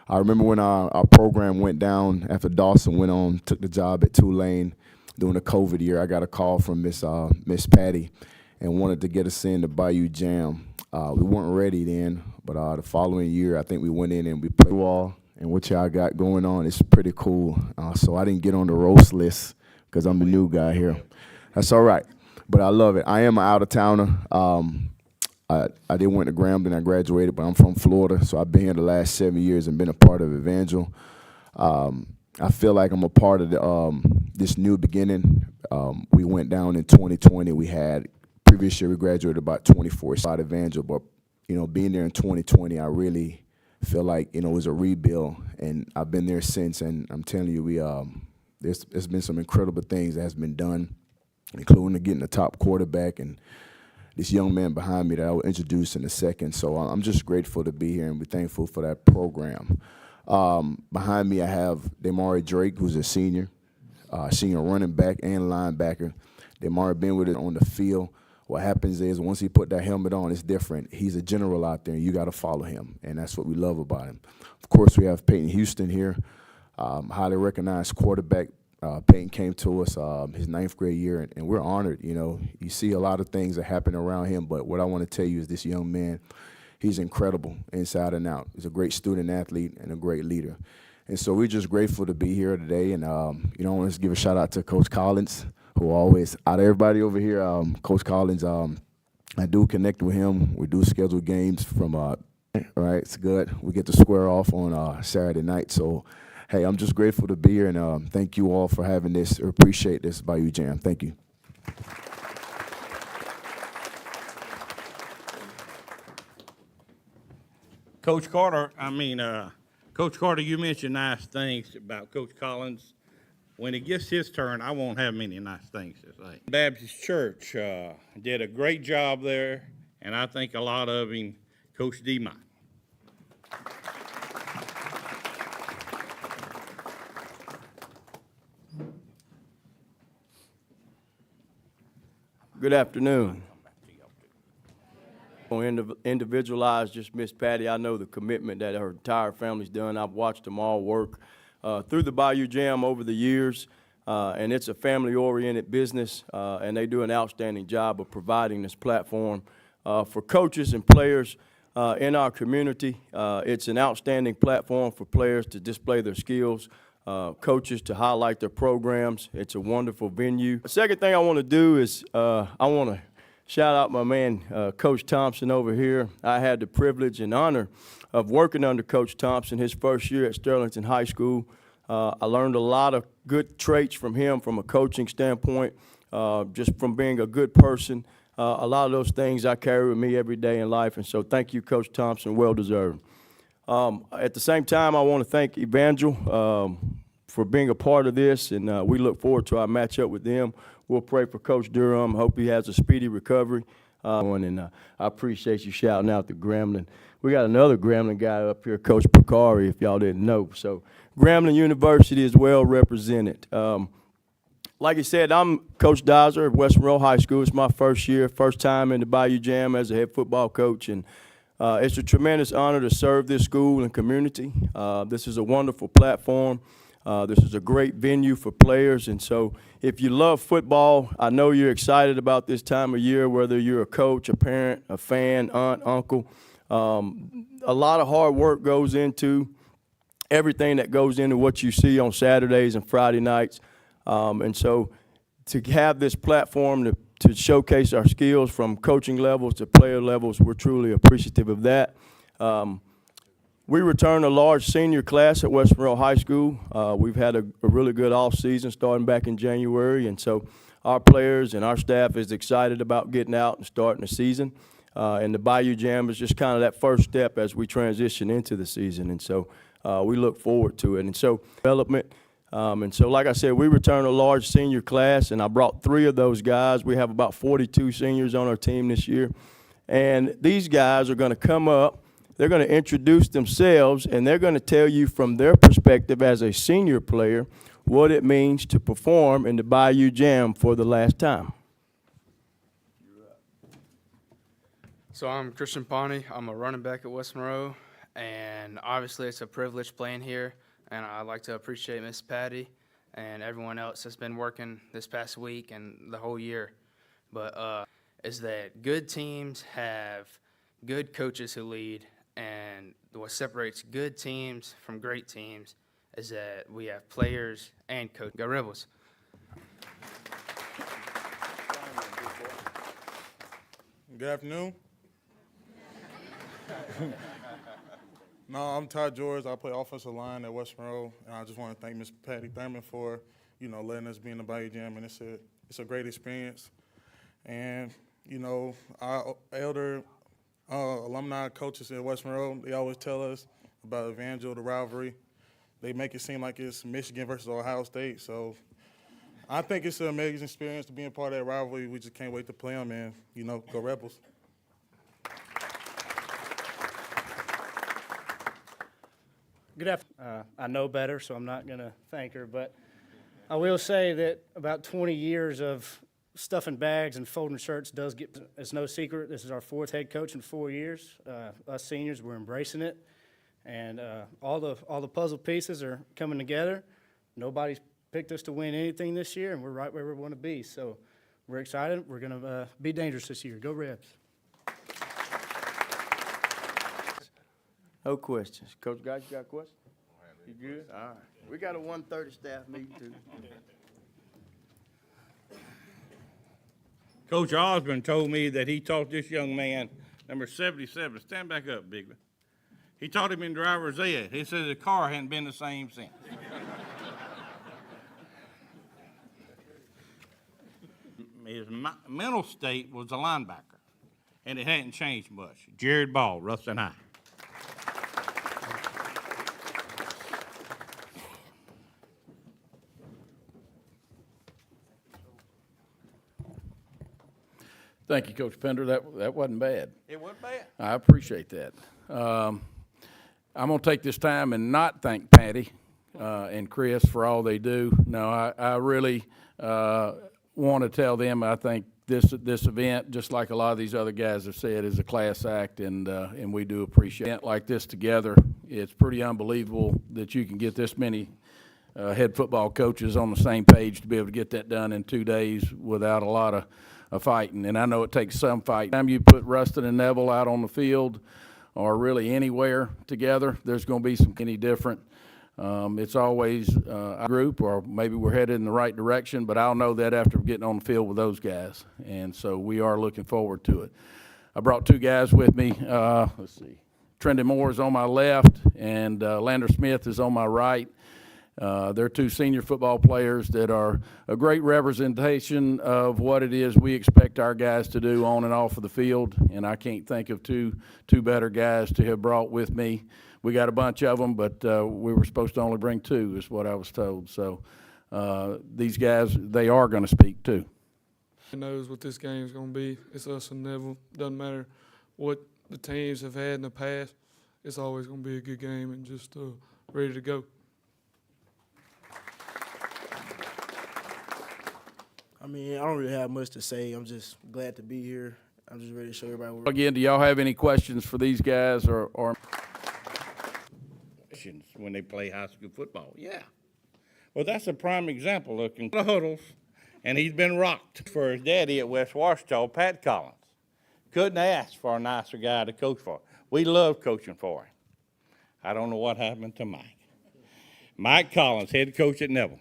I remember when our program went down after Dawson went on, took the job at Tulane during the COVID year. I got a call from Miss Patty and wanted to get us in the Bayou Jamb. We weren't ready then, but the following year, I think we went in and we played all. And what y'all got going on is pretty cool. So I didn't get on the roast list because I'm the new guy here. That's all right, but I love it. I am an out-of-towner. I did went to Grambling. I graduated, but I'm from Florida, so I've been here the last 7 years and been a part of Evangel. I feel like I'm a part of this new beginning. We went down in 2020. We had previous year we graduated about 24 side Evangel, but being there in 2020, I really feel like it was a rebuild, and I've been there since. And I'm telling you, there's been some incredible things that has been done, including getting the top quarterback and this young man behind me that I will introduce in a second. So I'm just grateful to be here and be thankful for that program. Behind me, I have Damari Drake, who's a senior running back and linebacker. Damari been with it on the field. What happens is once he put that helmet on, it's different. He's a general out there, and you got to follow him, and that's what we love about him. Of course, we have Peyton Houston here, highly recognized quarterback. Peyton came to us his 9th grade year, and we're honored. You see a lot of things that happen around him, but what I want to tell you is this young man, he's incredible inside and out. He's a great student athlete and a great leader. And so we're just grateful to be here today, and I want to give a shout out to Coach Collins, who always, out of everybody over here, Coach Collins, I do connect with him. We do schedule games from, right, it's good. We get to square off on Saturday night. So, hey, I'm just grateful to be here, and thank you all for having this, or appreciate this Bayou Jamb. Thank you. Coach Carter, Coach Carter, you mentioned nice things about Coach Collins. When it gets his turn, I won't have many nice things to say. Baptist Church did a great job there, and I think a lot of him, Coach D. Mike. Good afternoon. Individualize just Miss Patty. I know the commitment that her entire family's done. I've watched them all work through the Bayou Jamb over the years, and it's a family-oriented business, and they do an outstanding job of providing this platform for coaches and players in our community. It's an outstanding platform for players to display their skills, coaches to highlight their programs. It's a wonderful venue. The second thing I want to do is I want to shout out my man, Coach Thompson over here. I had the privilege and honor of working under Coach Thompson his first year at Sterlington High School. I learned a lot of good traits from him from a coaching standpoint, just from being a good person. A lot of those things I carry with me every day in life, and so thank you, Coach Thompson, well deserved. At the same time, I want to thank Evangel for being a part of this, and we look forward to our matchup with them. We'll pray for Coach Durham. Hope he has a speedy recovery. And I appreciate you shouting out the Gremlin. We got another Gremlin guy up here, Coach Picari, if y'all didn't know. So Gremlin University is well represented. Like I said, I'm Coach Dodger of West Monroe High School. It's my first year, first time in the Bayou Jamb as a head football coach. And it's a tremendous honor to serve this school and community. This is a wonderful platform. This is a great venue for players, and so if you love football, I know you're excited about this time of year, whether you're a coach, a parent, a fan, aunt, uncle. A lot of hard work goes into everything that goes into what you see on Saturdays and Friday nights, and so to have this platform to showcase our skills from coaching levels to player levels, we're truly appreciative of that. We return a large senior class at West Monroe High School. We've had a really good off-season starting back in January, and so our players and our staff is excited about getting out and starting the season. And the Bayou Jamb is just kind of that first step as we transition into the season, and so we look forward to it. And so development, and so like I said, we return a large senior class, and I brought 3 of those guys. We have about 42 seniors on our team this year, and these guys are going to come up. They're going to introduce themselves, and they're going to tell you from their perspective as a senior player what it means to perform in the Bayou Jamb for the last time. So I'm Christian Pawnee. I'm a running back at West Monroe, and obviously it's a privilege playing here, and I'd like to appreciate Miss Patty and everyone else that's been working this past week and the whole year. But is that good teams have good coaches who lead, and what separates good teams from great teams is that we have players and coaches. Go Rebels. Good afternoon. No, I'm Todd George. I play offensive line at West Monroe, and I just want to thank Miss Patty Thurman for, letting us be in the Bayou Jamb, and it's a great experience. And, our elder alumni coaches at West Monroe, they always tell us about Evangel, the rivalry. They make it seem like it's Michigan versus Ohio State. So I think it's an amazing experience to be a part of that rivalry. We just can't wait to play them, and, go Rebels. Good afternoon. I know better, so I'm not going to thank her, but I will say that about 20 years of stuffing bags and folding shirts it's no secret. This is our 4th head coach in 4 years. Us seniors, we're embracing it, and all the puzzle pieces are coming together. Nobody's picked us to win anything this year, and we're right where we want to be. So we're excited. We're going to be dangerous this year. Go Rebs. No questions. Coach Guys, you got a question? You good? All right. We got a 1:30 staff meeting too. Coach Osborne told me that he taught this young man, number 77, stand back up, Bigman. He taught him in driver's ed. He said the car hadn't been the same since. His mental state was a linebacker, and it hadn't changed much. Jared Ball, Ruston High. Thank you, Coach Pender. That wasn't bad. It wasn't bad. I appreciate that. I'm going to take this time and not thank Patty and Chris for all they do. No, I really want to tell them I think this event, just like a lot of these other guys have said, is a class act, and we do appreciate it. Like this together, it's pretty unbelievable that you can get this many head football coaches on the same page to be able to get that done in 2 days without a lot of fighting. And I know it takes some fighting. Time you put Rustin and Neville out on the field or really anywhere together, there's going to be any different. It's always a group, or maybe we're headed in the right direction, but I'll know that after getting on the field with those guys. And so we are looking forward to it. I brought 2 guys with me. Let's see. Trendy Moore is on my left, and Lander Smith is on my right. They're 2 senior football players that are a great representation of what it is we expect our guys to do on and off of the field, and I can't think of two better guys to have brought with me. We got a bunch of them, but we were supposed to only bring 2 is what I was told. So these guys, they are going to speak too. He knows what this game's going to be. It's us and Neville. Doesn't matter what the teams have had in the past. It's always going to be a good game and just ready to go. I mean, I don't really have much to say. I'm just glad to be here. I'm just ready to show everybody. Again, do y'all have any questions for these guys or? When they play high school football, yeah. Well, that's a prime example of the huddles, and he's been rocked for his daddy at West Washita, Pat Collins. Couldn't ask for a nicer guy to coach for. We love coaching for him. I don't know what happened to Mike. Mike Collins, head coach at Neville.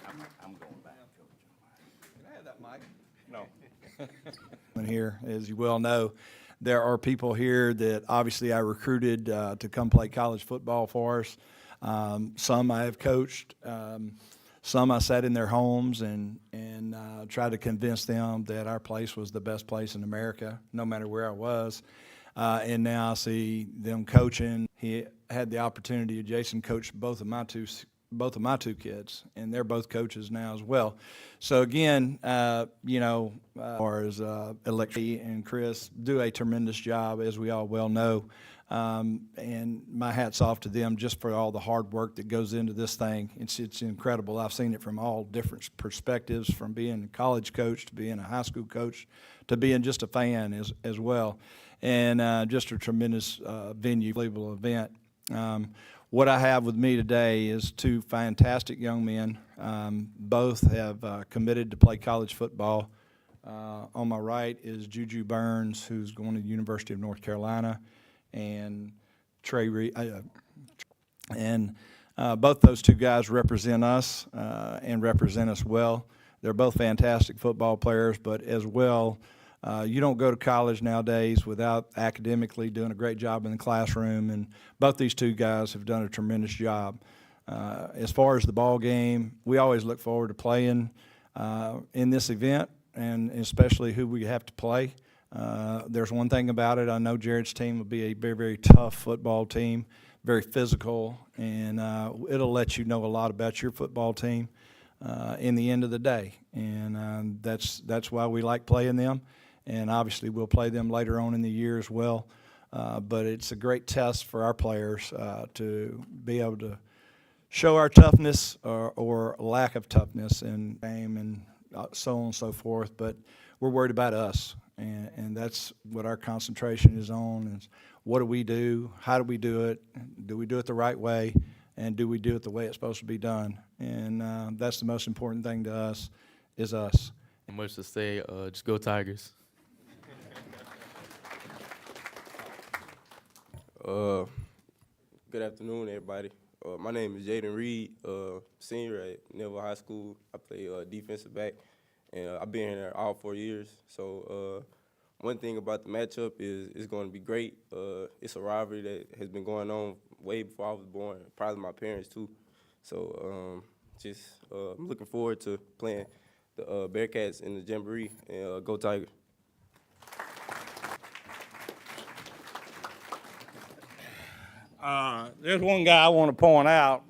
I'm going back, Coach. Can I have that mic? No. Here, as you well know, there are people here that obviously I recruited to come play college football for us. Some I have coached. Some I sat in their homes and tried to convince them that our place was the best place in America, no matter where I was. And now I see them coaching. He had the opportunity. Jason coached both of my two kids, and they're both coaches now as well. So again, as Electric and Chris do a tremendous job, as we all well know. And my hat's off to them just for all the hard work that goes into this thing. It's incredible. I've seen it from all different perspectives, from being a college coach to being a high school coach to being just a fan as well. And just a tremendous venue, unbelievable event. What I have with me today is 2 fantastic young men. Both have committed to play college football. On my right is Juju Burns, who's going to the University of North Carolina, and Trey Reed. Both those 2 guys represent us and represent us well. They're both fantastic football players, but as well, you don't go to college nowadays without academically doing a great job in the classroom, and both these 2 guys have done a tremendous job. As far as the ball game, we always look forward to playing in this event, and especially who we have to play. There's one thing about it. I know Jared's team will be a very, very tough football team, very physical, and it'll let you know a lot about your football team in the end of the day. And that's why we like playing them. And obviously we'll play them later on in the year as well. But it's a great test for our players to be able to show our toughness or lack of toughness in game and so on and so forth. But we're worried about us, and that's what our concentration is on, is what do we do, how do we do it the right way, and do we do it the way it's supposed to be done? And that's the most important thing to us, is us. Much to say, just go Tigers. Good afternoon, everybody. My name is Jaden Reed, senior at Neville High School. I play defensive back, and I've been here all 4 years. So one thing about the matchup is it's going to be great. It's a rivalry that has been going on way before I was born, probably my parents too. So I'm looking forward to playing the Bearcats in the jamboree, and go Tigers. There's one guy I want to point out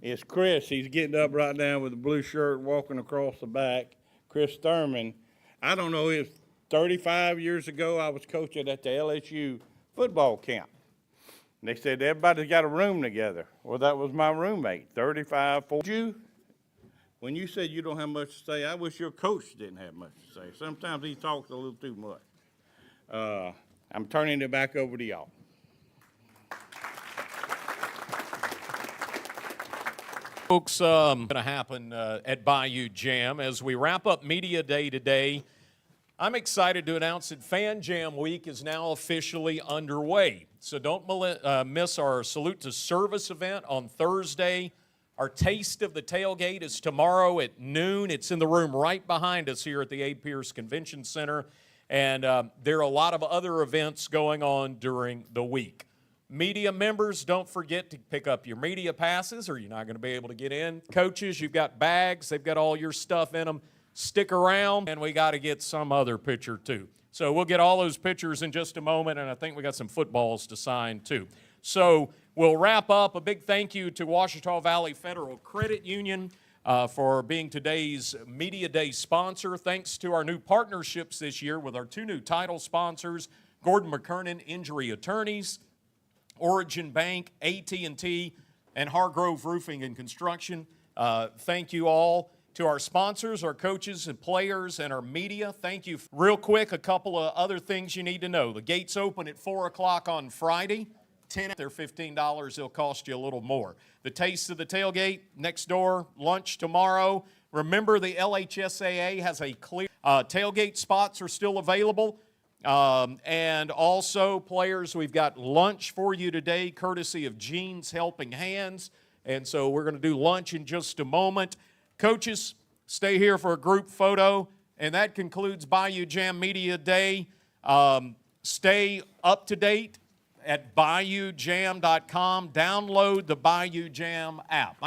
is Chris. He's getting up right now with the blue shirt, walking across the back. Chris Thurman. I don't know, it was 35 years ago I was coaching at the LSU football camp. And they said, everybody's got a room together. Well, that was my roommate, 35, 40. You, when you said you don't have much to say, I wish your coach didn't have much to say. Sometimes he talks a little too much. I'm turning it back over to y'all. Folks, going to happen at Bayou Jamb as we wrap up Media Day today. I'm excited to announce that Fan Jamb Week is now officially underway. So don't miss our Salute to Service event on Thursday. Our Taste of the Tailgate is tomorrow at noon. It's in the room right behind us here at the Abe Pierce Convention Center. And there are a lot of other events going on during the week. Media members, don't forget to pick up your media passes or you're not going to be able to get in. Coaches, you've got bags. They've got all your stuff in them. Stick around, and we got to get some other picture, too. So we'll get all those pictures in just a moment, and I think we got some footballs to sign, too. So we'll wrap up. A big thank you to Ouachita Valley Federal Credit Union for being today's Media Day sponsor. Thanks to our new partnerships this year with our two new title sponsors, Gordon McKernan Injury Attorneys, Origin Bank, AT&T, and Hargrove Roofing and Construction. Thank you all. To our sponsors, our coaches and players, and our media, thank you. Real quick, a couple of other things you need to know. The gates open at 4 o'clock on Friday. They're $15. They'll cost you a little more. The Taste of the Tailgate, next door, lunch tomorrow. Remember, the LHSAA has a clear tailgate spots are still available. And also, players, we've got lunch for you today, courtesy of Gene's Helping Hands. And so we're going to do lunch in just a moment. Coaches, stay here for a group photo. And that concludes Bayou Jamb Media Day. Stay up to date at BayouJamb.com. Download the Bayou Jamb app.